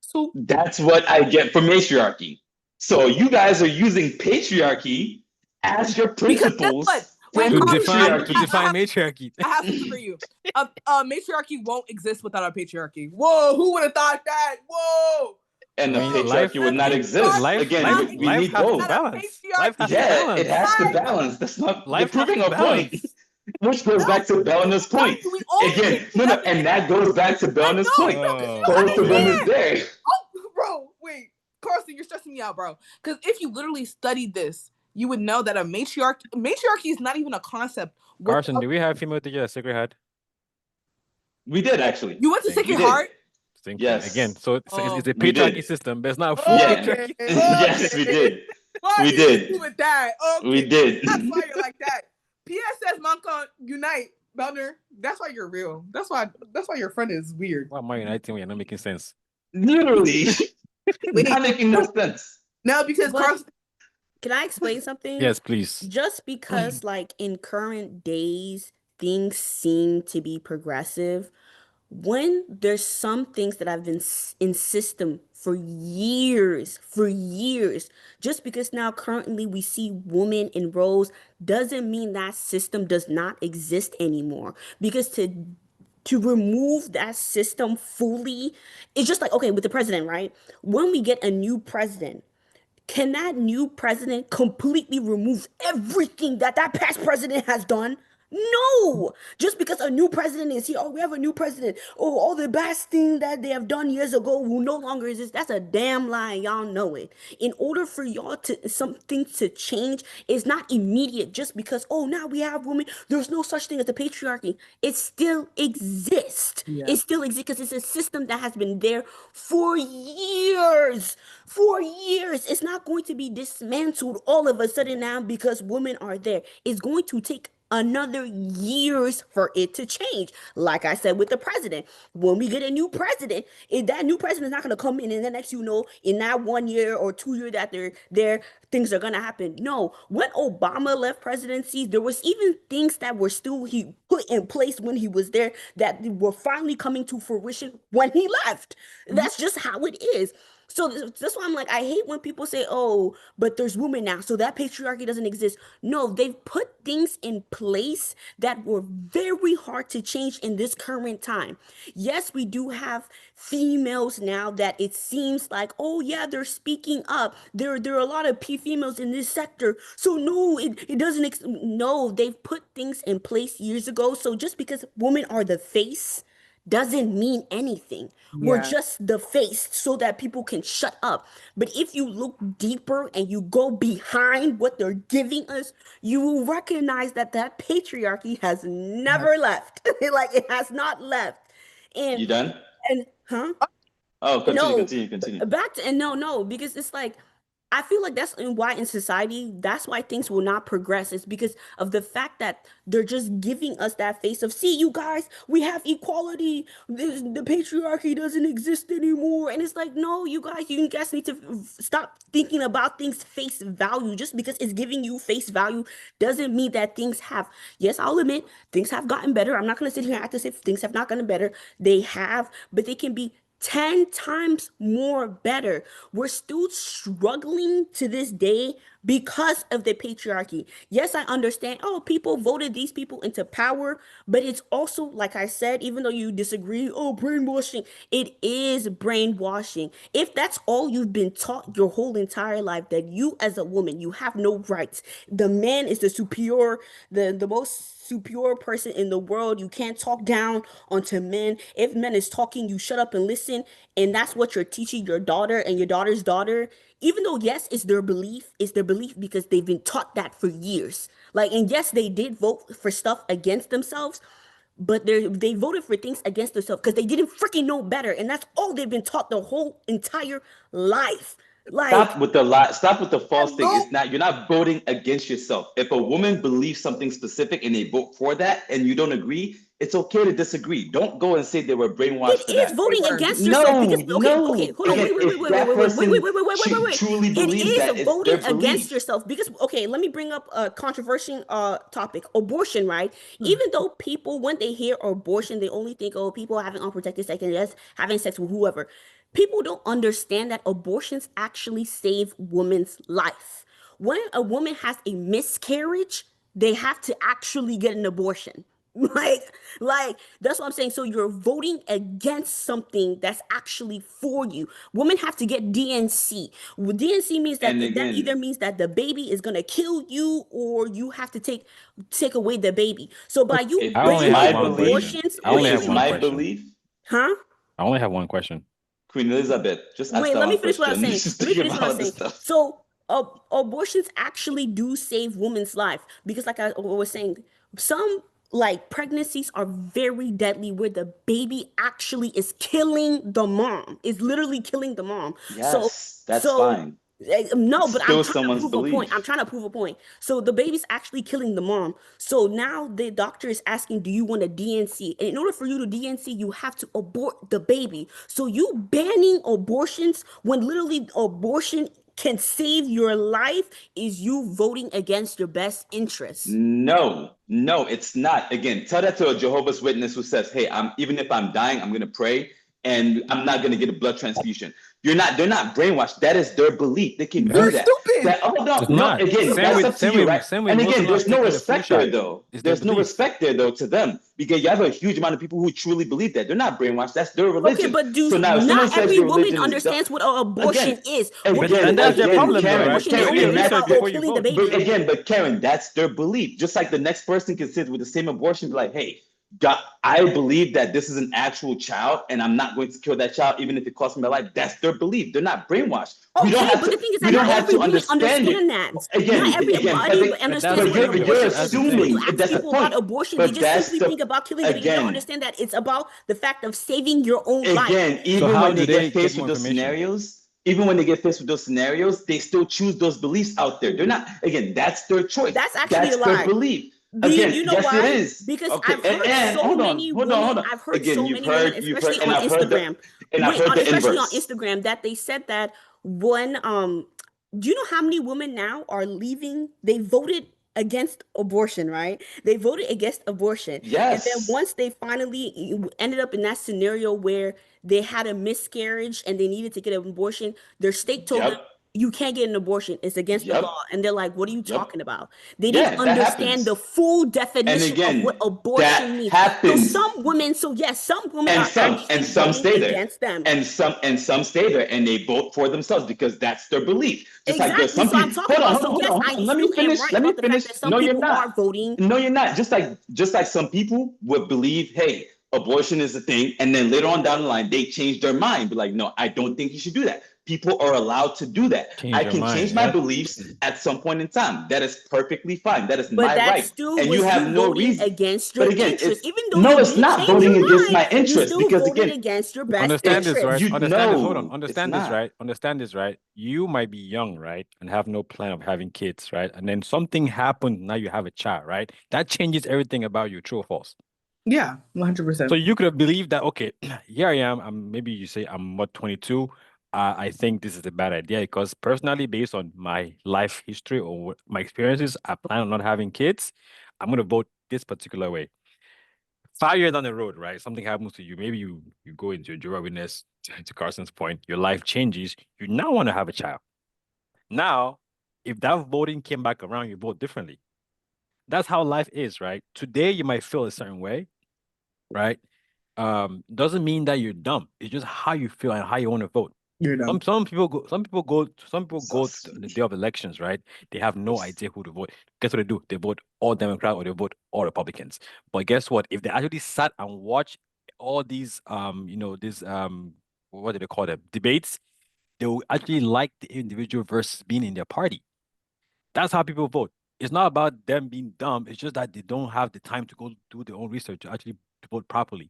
so That's what I get from matriarchy. So you guys are using patriarchy as your because guess principles what? for Wait, To Carl, define matriarchy. matriarchy. I have something for you. Matriarchy won't exist without a patriarchy. Whoa, who would have thought that? Whoa. And I the mean, life- patriarchy would not Patriarchy exist. life- Again, life- we life need has to both. balance. Life has to Yeah, balance. it has to Right. balance. That's not Life you're has to proving a point. balance. Which goes back to Belna's point. We all Again, no, and that goes back to Belna's know, point. no, 'cause you Oh, don't Both of them is understand. there. Oh, bro, wait. Carson, you're stressing me out, bro. Because if you literally studied this, you would know that a matriarchy is not even a concept. Carson, do we have female teacher at Sacred Heart? We did actually. You went to Thank Sacred you. Heart? Thank Yes. you. Again, so it's a We did. patriarchy system, but it's not a full Yeah. patriarchy. Yes, we did. Why We you did. do with that? Okay. We did. That's why you're like that. PSS Monka Unite, Belner. That's why you're real. That's why your friend is weird. Why am I uniting when you're not making sense? Literally. Wait. Not making no sense. No, because But- Carson. Can I explain something? Yes, please. Just because, like, in current days, things seem to be progressive, when there's some things that have been in system for years, just because now currently we see women in roles doesn't mean that system does not exist anymore. Because to remove that system fully, it's just like, okay, with the president, right? When we get a new president, can that new president completely remove everything that past president has done? No, just because a new president is here, oh, we have a new president. Oh, all the bad things that they have done years ago will no longer exist. That's a damn lie. Y'all know it. In order for y'all to something to change, it's not immediate. Just because, oh, now we have women. There's no such thing as a patriarchy. It still exists. Yeah. It still exists because it's a system that has been there for years. For years. It's not going to be dismantled all of a sudden now because women are there. It's going to take another years for it to change. Like I said with the president, when we get a new president, if that new president is not going to come in and the next, in that 1 year or 2 year that they're there, things are going to happen. No, when Obama left presidency, there was even things that were still he put in place when he was there that were finally coming to fruition when he left. That's just how it is. So that's why I'm like, I hate when people say, oh, but there's women now, so that patriarchy doesn't exist. No, they've put things in place that were very hard to change in this current time. Yes, we do have females now that it seems like, oh yeah, they're speaking up. There are a lot of females in this sector. So no, it doesn't, no, they've put things in place years ago. So just because women are the face doesn't mean anything. We're just the face so that people can shut up. But if you look deeper and you go behind what they're giving us, you will recognize that patriarchy has never left. Like, it has not left. And You done? and huh? Oh, No. continue. Back to, and no, because it's like, I feel like that's why in society, that's why things will not progress. It's because of the fact that they're just giving us that face of, see, you guys, we have equality. The patriarchy doesn't exist anymore. And it's like, no, you guys need to stop thinking about things face value. Just because it's giving you face value doesn't mean that things have, yes, I'll admit, things have gotten better. I'm not going to sit here and act as if things have not gotten better. They have, but they can be 10 times more better. We're still struggling to this day because of the patriarchy. Yes, I understand. Oh, people voted these people into power, but it's also, like I said, even though you disagree, oh, brainwashing, it is brainwashing. If that's all you've been taught your whole entire life, that you as a woman, you have no rights. The man is the superior, the most superior person in the world. You can't talk down onto men. If men is talking, you shut up and listen. And that's what you're teaching your daughter and your daughter's daughter. Even though, yes, it's their belief because they've been taught that for years. Like, and yes, they did vote for stuff against themselves, but they voted for things against themselves because they didn't freaking know better. And that's all they've been taught their whole entire life. Like, Stop with the lie. Stop with the false thing. Hello? It's not. You're not voting against yourself. If a woman believes something specific and they vote for that, and you don't agree, it's okay to disagree. Don't go and say they were brainwashed for it is that. voting Word. against yourself No, because okay, hold on, Again, wait, if that person wait. truly It believes that, is it's voting their against belief. yourself because okay, let me bring up a controversial topic, abortion, right? Even though people, when they hear abortion, they only think, oh, people having unprotected sex and just having sex with whoever. People don't understand that abortions actually save women's life. When a woman has a miscarriage, they have to actually get an abortion. Like that's what I'm saying. So you're voting against something that's actually for you. Women have to get DNC. DNC means that And that either again, means that the baby is gonna kill you, or you have to take away the baby. So by you if I it's only have my banning one belief, question. abortions, I if only wait, have it's one my question. belief, huh? I only have one question. Queen Elizabeth, just ask Wait, that let me one finish what I was question. saying. Just Let me think finish about what I all was this saying. stuff. So, abortions actually do save women's life because, like I was saying, some like pregnancies are very deadly where the baby actually is killing the mom, is literally killing the mom. So, Yes, that's so fine. no, It's but I'm still trying to someone's prove a point. I'm belief. trying to prove a point. So the baby's actually killing the mom. So now the doctor is asking, do you want a DNC? And in order for you to DNC, you have to abort the baby. So you banning abortions when literally abortion can save your life is you voting against your best interests. No, it's not. Again, tell that to a Jehovah's Witness who says, "Hey, even if I'm dying, I'm gonna pray, and I'm not gonna get a blood transfusion." They're not brainwashed. That is their belief. They can do You're that. stupid. It's No. not. Again, Same that's with up to you, right? same with And again, Muslims there's no taking the flu respect there, shot. though. It's their There's no belief. respect there, though, to them because you have a huge amount of people who truly believe that. They're not brainwashed. That's their Okay, religion. but So now, if someone not says every your woman religion is understands what an again, abortion is. What But people and that's their understand problem though, right? abortion, they Do only your and think that's research about, oh, before you killing the vote. baby. but Karen, that's their belief. Just like the next person can sit with the same abortion, be like, "Hey, God, I believe that this is an actual child, and I'm not going to kill that child, even if it costs me my life." That's their belief. They're not brainwashed. We don't Okay, have but the to. thing is We that don't not have every to woman understand it. understand that. Not Again, everybody But that's understands the what thing, though. you're abortion is. When you assuming. ask That's the people about point. abortion, they But just that's simply think about killing the baby. They don't again, understand that it's about the fact of saving your own life. So even how when do they they get get faced more with those information? scenarios, they still choose those beliefs out there. They're not. Again, that's their choice. That's actually a That's their lie. belief. Do Again, you know yes, it why? is. Because Okay, I've heard and so many women, hold on. I've heard Again, so many women, you've heard, especially and on I've heard Instagram. Wait, the especially on inverse. Instagram, that they said that when do you know how many women now are leaving? They voted against abortion, right? They voted against abortion. And then Yes. once they finally ended up in that scenario where they had a miscarriage and they needed to get an abortion, their state told them, Yep. you can't get an abortion. It's against the law. Yep. And they're like, what are you Yep. talking about? They didn't Yeah, that understand the happens. full And definition of what again, abortion that means. So happens. some women, so yes, some women And are actually some voting stay there. against them. And some stay there and they vote for themselves because that's their belief. Just like there's Exactly. some So I'm people. talking about, so yes, Hold I on. Let me still am finish. right about the fact that some No, you're people not. are voting. No, you're not. Just like some people would believe, hey, abortion is a thing, and then later on down the line, they change their mind. Be like, no, I don't think you should do that. People are allowed to do that. Change I your can mind, change my yeah. beliefs at some point in time. That is perfectly fine. That is But my that right. still And was you have you no voting reason. against But your again, interest. it's Even though no, you it's did not change voting your against mind, my you interest still because voted again, against your best Understand this, right? interest. you Understand this. Hold on. know it's Understand this, not. right? Understand this, right? You might be young, right? And have no plan of having kids, right? And then something happened, now you have a child, right? That changes everything about you, true or false. Yeah, 100%. So you could have believed that, okay, here I am. Maybe you say I'm what 22. I think this is a bad idea because personally, based on my life history or my experiences, I plan on not having kids. I'm going to vote this particular way. 5 years down the road, right? Something happens to you. Maybe you go into a Jehovah's Witness, to Carson's point, your life changes. You now want to have a child. Now, if that voting came back around, you vote differently. That's how life is, right? Today you might feel a certain way, right? Doesn't mean that you're dumb. It's just how you feel and how you want to vote. You're dumb. Some people go to the day of elections, right? They have no idea who to vote. Guess what they do? They vote all Democrat or they vote all Republicans. But guess what? If they actually sat and watched all these what do they call them? Debates, they will actually like the individual versus being in their party. That's how people vote. It's not about them being dumb. It's just that they don't have the time to go do their own research to actually vote properly.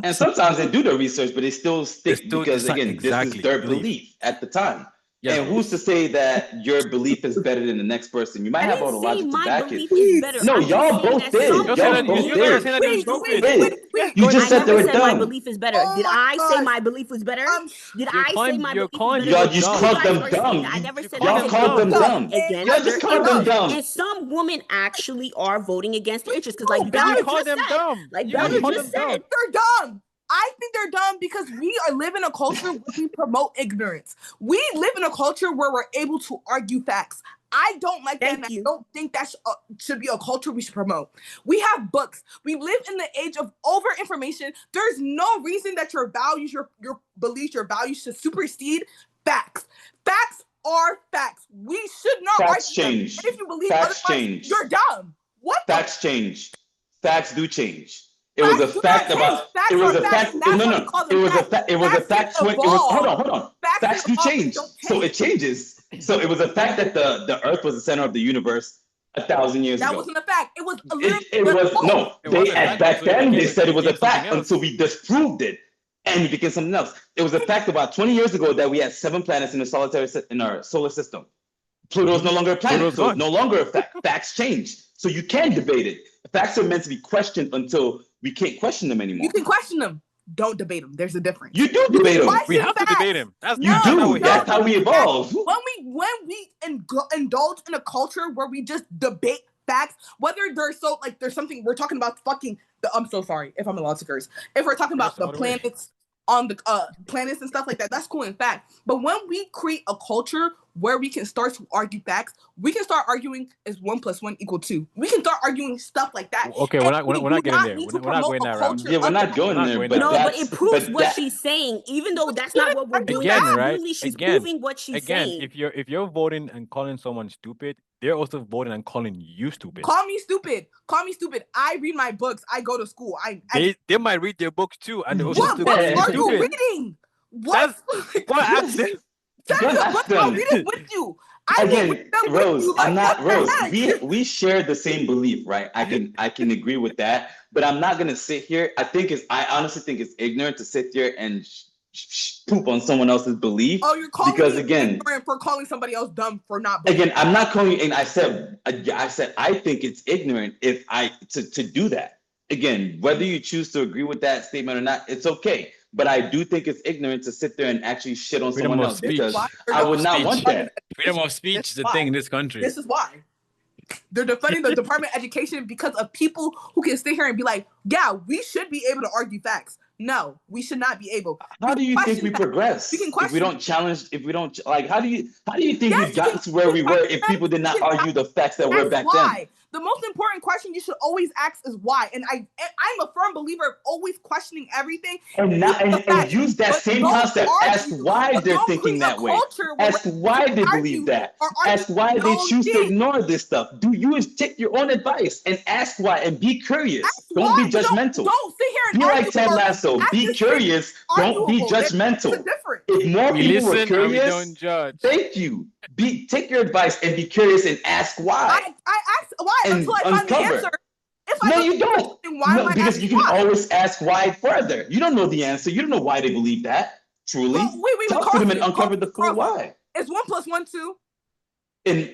And sometimes they do the research, but they still stick still because decide- again, this exactly, is their belief. belief at the time. Yes. And who's to say that your belief is better than the next person? You might I have all didn't the say logic to my back belief it. is better. No, I'm just y'all saying both that did. some Y'all Y'all said that both you guys did. said that they were stupid. You Go just I said never they were said my dumb. belief is better. Oh Did my I say gosh. my belief was better? Did You're I say calling- my you're belief calling was better? Y'all just You called guys them are saying dumb. that. I You- never said y'all that. called them dumb. Against Y'all just their called them interest. dumb. And some women actually are voting against their interest because, like You Bella You call just them said, dumb. like You Bella guys call just them dumb. said, They're dumb. I think they're dumb because we live in a culture where we promote ignorance. We live in a culture where we're able to argue facts. I don't like that. Thank And I you. don't think that should be a culture we should promote. We have books. We live in the age of over information. There's no reason that your values, your beliefs, your values should supersede facts. Facts are facts. We should not Facts argue them. change. And if you believe Facts otherwise, change. you're dumb. What the Facts change. Facts do change. It was a Facts do fact not about. change. Facts It was are a facts, fact. and that's No, why we no. call It them was a facts. fact. It was a Facts can fact. It was. Hold evolve. on. Hold on. Facts Facts can do evolve, but they change. don't So it change. changes. So it was a fact that the Earth was the center of the universe 1,000 years That ago. wasn't a fact. It was a It little was no. It They was a at fact back until it then they became- said it was a became something fact else. until we disproved it, and it became something else. It was a fact about 20 years ago that we had 7 planets in our solar system. Pluto is no longer a planet, Pluto's so it's gone. no longer a fact. Facts change, so you can debate it. Facts are meant to be questioned until we can't question them anymore. You can question them. Don't debate them. There's a difference. You do debate them. Question We have to facts. debate him. That's You No, that's how do. we That's have. how we evolve. When we indulge in a culture where we just debate facts, whether there's there's something we're talking about I'm so sorry if I'm allowed to curse. If we're talking about Curse the all the way. planets on the planets and stuff like that, that's cool in fact. But when we create a culture where we can start to argue facts, we can start arguing is 1 + 1 = 2. We can start arguing stuff like that. Okay, we're not getting there. We're not going that route. Yeah, we're not going not there, going but that No, route. but it proves but what that- she's saying, even though that's not what we're doing. Again, That's right? literally she's Again, proving what she's Again, saying. if you're voting and calling someone stupid, they're also voting and calling you stupid. Call me stupid. Call me stupid. I read my books. I go to school. They might read their books too, and they also What still books call you are you stupid. reading? What? What accent? Tell Don't me ask what them. I'm reading with you. I will Again, read them with Rose, you. I'm not what the Rose. heck? We share the same belief, right? I can agree with that, but I'm not gonna sit here. I honestly think it's ignorant to sit here and poop on someone else's belief. Oh, you're calling because me again, ignorant for calling somebody else dumb for not believing. I'm not calling you. And I said I think it's ignorant to do that. Again, whether you choose to agree with that statement or not, it's okay. But I do think it's ignorant to sit there and actually shit on Freedom someone of else speech. because Why? I would not want that. Freedom of speech is a thing in this country. This is why. They're defending the Department of Education because of people who can sit here and be like, yeah, we should be able to argue facts. No, we should not be able. How do you think we progress We can if we question don't challenge? If we don't like, how do you think Yes, we've gotten to where we were if people did not argue the facts that were That's back why. the most important question you should always ask is why. And I'm a firm believer of always questioning everything. And now and use that But same don't concept. Ask argue, why but they're don't thinking create a that way. culture where Ask why they believe that. or Ask why they no choose to shit. ignore this stuff. Do you take your own advice and ask why and be curious. Ask Don't why, be but judgmental. Don't sit here and Be argue like Ted or Lasso. ask Be this curious. Don't be arguable. It's judgmental. a difference. If more We people were listen and we curious, don't judge. thank you. Take your advice and be curious and ask why. I ask why And until I find the uncover. answer. If I No, don't you know the don't. question, why am No, I because asking you can why? always ask why further. You don't know the answer. You don't know why they believe that. Truly, Well, wait, talk to them and Carlson, uncover the full Carlson. why. Is 1 + 1 2? And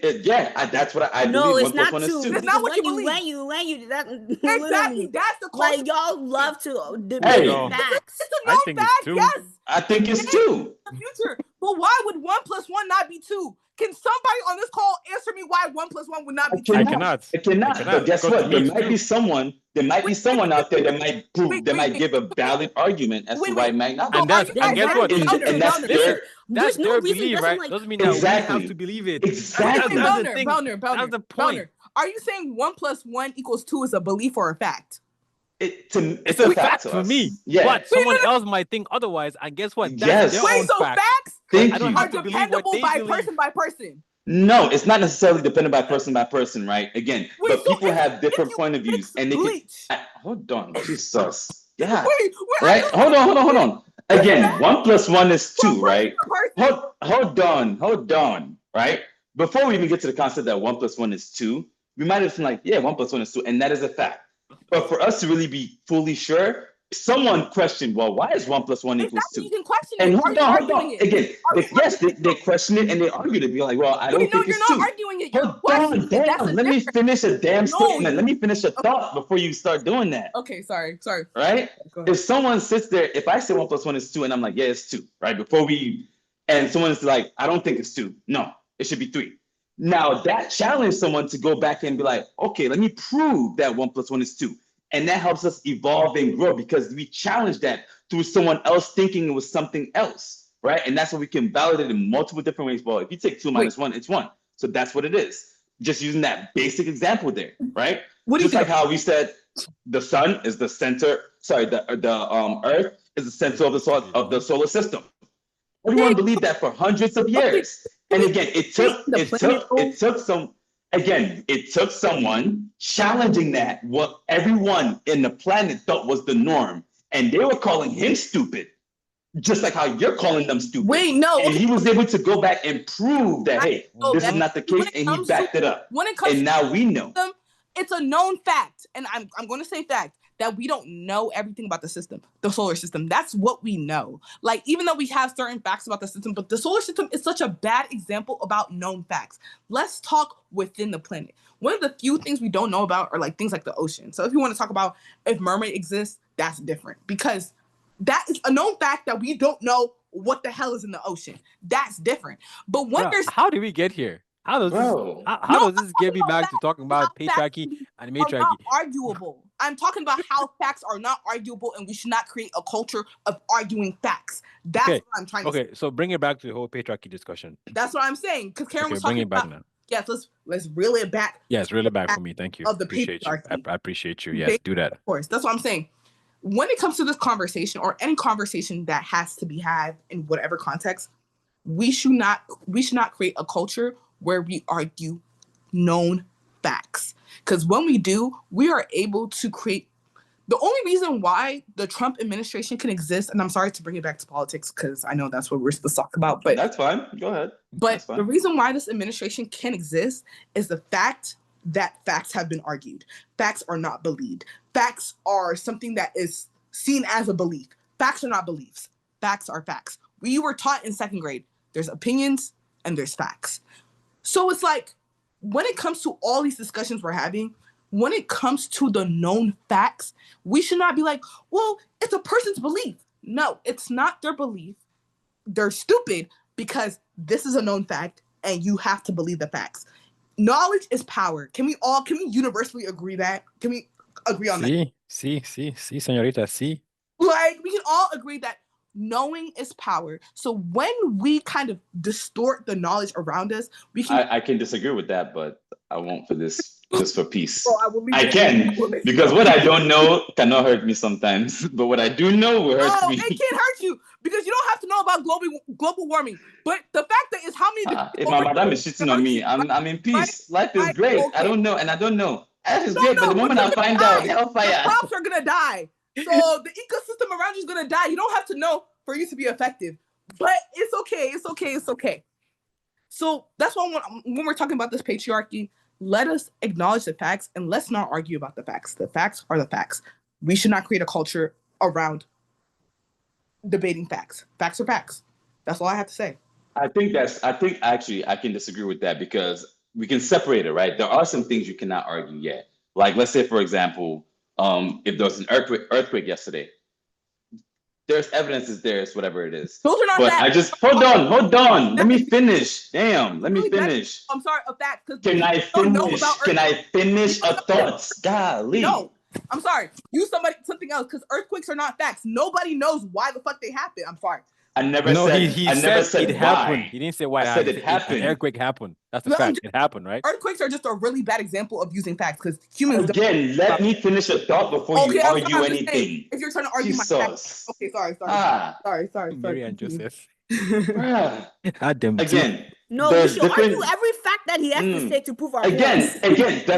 that's what I No, believe. it's 1 not + 1 is 2. It's two. not what When you you believe. when you that Exactly. literally, That's the like culture. y'all love to debate Hey. No. facts. It's a I known think it's fact. 2. Yes. I think it's 2. The future. But why would 1 + 1 not be 2? Can somebody on this call answer me why 1 + 1 would not be 2? I cannot. I cannot. I cannot, But guess because to what? me There it's might 2. be someone. There might be someone out there that might prove. That might give a valid argument as to why it might not be. And that's and guess what? And that's Listen, their that's There's no their reason belief, doesn't, right? like- Doesn't mean that we Exactly. have to believe it. Exactly. That's the Belner, thing. Belner, That's the point. Belner. Are you saying 1 + 1 = 2 is a belief or a fact? It's a a fact to for us. me. Yeah. But someone else might think otherwise. And guess what? That's Yes. their Wait, own so fact. facts Thank I don't you. are have to believe what dependable they by believe. person. No, it's not necessarily dependent by person, right? Again, Wait, but so people if- have if different you point of views, mix and they bleach. hold on, Jesus, yeah, Wait, right. Hold on. Again, that 1 + 1 is 2, one right? person. Hold on, right? Before we even get to the concept that 1 + 1 is 2, we might have been like, yeah, 1 + 1 is 2, and that is a fact. But for us to really be fully sure, someone questioned, well, why is 1 + 1 = Exactly, 2? you can question And it. hold Are on. you arguing it? Again, Are you yes, arguing they question it and they argue to be like, well, I don't Wait, no, think you're it's not 2. arguing it. You're Hold questioning on, it. That's damn. a Let me difference. finish a damn No, statement. Let me finish a thought before you start doing that. Okay, sorry. Right? Go ahead. If someone sits there, if I say 1 + 1 is 2, and I'm like, yeah, it's 2, right? And someone's like, I don't think it's 2. No, it should be 3. Now that challenged someone to go back and be like, okay, let me prove that 1 + 1 is 2. And that helps us evolve and grow because we challenge that through someone else thinking it was something else, right? And that's what we can validate in multiple different ways. Well, if you take 2 - 1, it's 1. So that's what it is. Just using that basic example there, right? What do you Just like think? how we said the sun is the center, the earth is the center of the solar system. Everyone believed that for hundreds of years. And again, it took someone challenging that what everyone in the planet thought was the norm. And they were calling him stupid, just like how you're calling them stupid. Wait, no. And he was able to go back and prove that, hey, know this that is not the when case, it and he comes backed to- it up. When it comes And now we know. to them, it's a known fact, and I'm going to say fact, that we don't know everything about the system, the solar system. That's what we know. Like, even though we have certain facts about the system, but the solar system is such a bad example about known facts. Let's talk within the planet. One of the few things we don't know about are like things like the ocean. So if you want to talk about if mermaid exists, that's different because that is a known fact that we don't know what the hell is in the ocean. That's different. But when Bruh, there's how did we get here? How does Bro. this get me back to talking about patriarchy and are not matriarchy? arguable. I'm talking about how facts are not arguable, and we should not create a culture of arguing facts. That's Okay, what I'm trying to say. Okay, so bring it back to the whole patriarchy discussion. That's what I'm saying. Because Karen Okay, was bring talking it back about. now. Yes, let's reel it back. Yes, really back for me. Thank you. Of the Appreciate you. patriarchy. I appreciate you. Yes, do that. Of course, that's what I'm saying. When it comes to this conversation or any conversation that has to be had in whatever context, we should not create a culture where we argue known facts. Because when we do, we are able to create the only reason why the Trump administration can exist, and I'm sorry to bring it back to politics because I know that's what we're supposed to talk about, but That's fine. Go ahead. but the reason why this administration can exist is the fact that facts have been argued. Facts are not believed. Facts are something that is seen as a belief. Facts are not beliefs. Facts are facts. We were taught in 2nd grade, there's opinions and there's facts. So it's like, when it comes to all these discussions we're having, when it comes to the known facts, we should not be like, well, it's a person's belief. No, it's not their belief. They're stupid because this is a known fact and you have to believe the facts. Knowledge is power. Can we universally agree that? Can we agree on that? Sí, señorita, sí. Like, we can all agree that knowing is power. So when we kind of distort the knowledge around us, we can. I can disagree with that, but I won't for this just for peace. Bro, I will leave I you- can, will leave you because alone. what I don't know cannot hurt me sometimes, but what I do know will hurt No, me. it can't hurt you because you don't have to know about global warming. But the fact that is how many If my madam is shitting on me, I'm in peace. Life is right, great. okay. I don't know, and I don't know. Life is No, great, but the no, moment but I you're find gonna out, die. hellfire. The crops are gonna die. So the ecosystem around you is gonna die. You don't have to know for you to be effective. But it's okay. It's okay. It's okay. So that's why when we're talking about this patriarchy, let us acknowledge the facts and let's not argue about the facts. The facts are the facts. We should not create a culture around debating facts. Facts are facts. That's all I have to say. I think actually I can disagree with that, because we can separate it, right? There are some things you cannot argue yet. Like, let's say, for example, if there was an earthquake yesterday, there's evidence is there, it's whatever it is. Those are not But facts. I just hold on. Let me finish. Damn, let me Really bad. finish. I'm sorry, a fact. Can I don't know finish? about Can I finish a thought? Golly. No, I'm sorry. Use something else because earthquakes are not facts. Nobody knows why the fuck they happen. I'm sorry. I never No, said he I never said it why. happened. He didn't say why I it said happened. it He said happened. An earthquake happened. That's the No, fact. It happened, right? Earthquakes are just a really bad example of using facts because humans. Again, let me finish a thought before you I'm argue sorry, I'm just saying, anything. if you're trying to argue my facts. Jesus. Okay, sorry. Ah, Mary and Joseph. bruh. Had them too. Again, No, we there's should argue different. every fact that he has to Mm. say to prove our point. Again,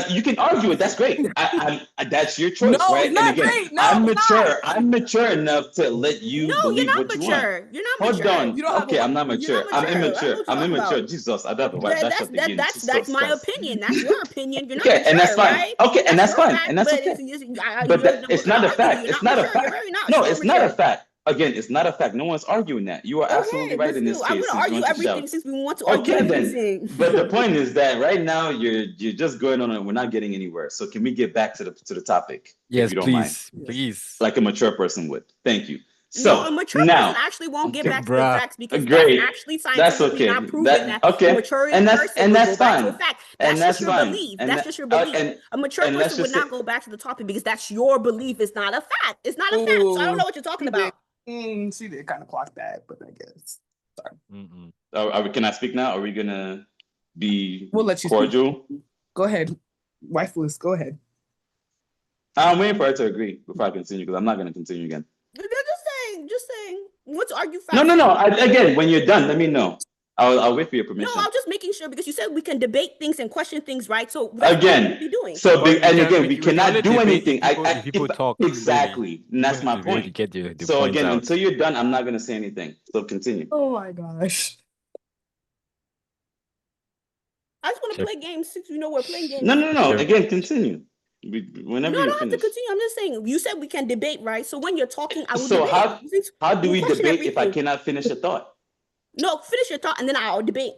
you can argue it. That's great. That's your choice, No, right? it's not And again, great. No, I'm it's mature. not. I'm mature enough to let you No, you're believe not what you want. mature. You're not Hold mature. on. You don't have Okay, a- I'm not You're mature. not I'm mature. I don't know immature. what you're I'm talking immature. about. Jesus, I don't know why That's my Jesus. opinion. That's your opinion. You're not Okay, mature, and that's fine. right? Okay, and that's your fine, fact, and that's but okay. But But it's not a fact. You're It's not not a mature. You're fact. very not. No, You're it's not a mature. fact. Again, it's not a fact. No one's arguing that. You are absolutely Okay, right but in this still, I'm case. gonna Since you argue want to everything shout. since we want to argue Okay, then. everything. But the point is that right now you're just going on and we're not getting anywhere. So can we get back to the topic? Yes, if you don't mind? please. Like a mature person would. Thank you. No, So a mature now, person actually won't get okay, back to the bruh. facts because great. that's actually That's scientifically okay. not proven that Okay. a mature And person that's would go back to a fine. fact. And That's just that's your fine. belief. And That's that- just your belief. and- A mature and let's person would just not say- go back to the topic because that's your belief. It's not a fact. It's not a fact. So I don't know what you're talking about. She did kind of clock that, but I guess. Mm-mm. Can I speak now? Are we gonna be We'll let you speak. cordial? Go ahead, wife Liz. Go ahead. I'm waiting for her to agree before I continue, because I'm not gonna continue again. They're just saying. Let's argue facts. No. Again, when you're done, let me know. I'll wait for your No, permission. I'm just making sure because you said we can debate things and question things, right? So that's what Again, we'll be doing. So But we can cannot only do debate anything. if people talk freely. Exactly, and that's People my have to really point. get the So points again, out. until you're done, I'm not gonna say anything. So continue. Oh my gosh. I just want to play games since you know we're playing games. No. Sure. Again, continue. Whenever No, I you're don't have to finished. continue. I'm just saying. You said we can debate, right? So when you're talking, I will So debate. how do we We'll question debate if I everything. cannot finish a thought? No, finish your thought and then I'll debate.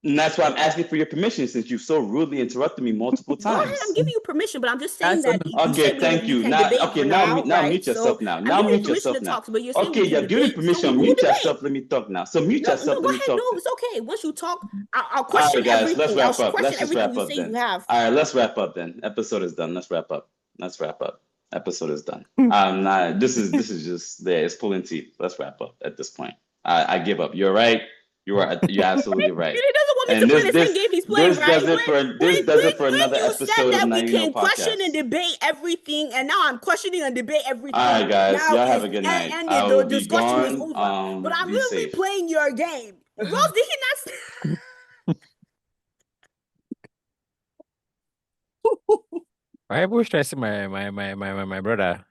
And that's why I'm asking for your permission, since you've so rudely interrupted me multiple Go ahead, times. I'm giving you permission, but I'm just saying That's that enough. you said Thank we you. can Now, debate for now right? mute So yourself now. I'm Now giving you mute permission yourself to now. talk, but you're saying Okay, we can you're giving debate. permission. So we'll Mute debate. yourself. Let me talk now. So mute No, yourself. go Let me ahead. talk. No, it's okay. Once you talk, I'll All question right, guys, let's everything. I'll wrap up. question Let's just everything wrap you up say then. you have. All right, let's wrap up then. Episode is done. Let's wrap up. Episode is done. Nah, this is just there. It's pulling teeth. Let's wrap up at this point. I give up. You're right. You're absolutely right. He doesn't want me And to play the this same game he's playing, this right? does it for another You episode said of that Now we You Know can question and podcast. debate everything, and now I'm questioning and debate everything. All right, guys. Now Y'all have it's a good night. ended. I The will be discussion is gone. over. But I'm Be literally safe. playing your game. Rose, did he not? I wish I see my brother.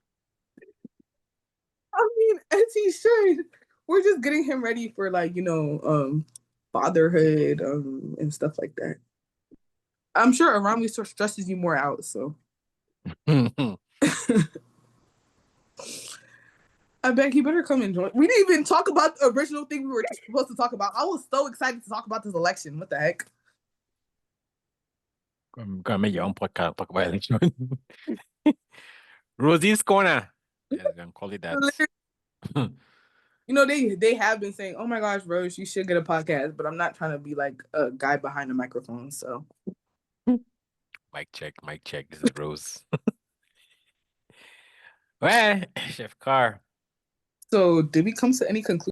I mean, as he should. We're just getting him ready for fatherhood, and stuff like that. I'm sure Arami stresses you more out, so I bet he better come and join. We didn't even talk about the original thing we were supposed to talk about. I was so excited to talk about this election. What the heck? I'm gonna make your own podcast talk about election. Rosie's Corner. Yeah, I'm gonna call it that. You know, they have been saying, "Oh my gosh, Rose, you should get a podcast," but I'm not trying to be like a guy behind a microphone. So, Mic check. This is Rose. Well, Chef Carr. did we come to any conclusion?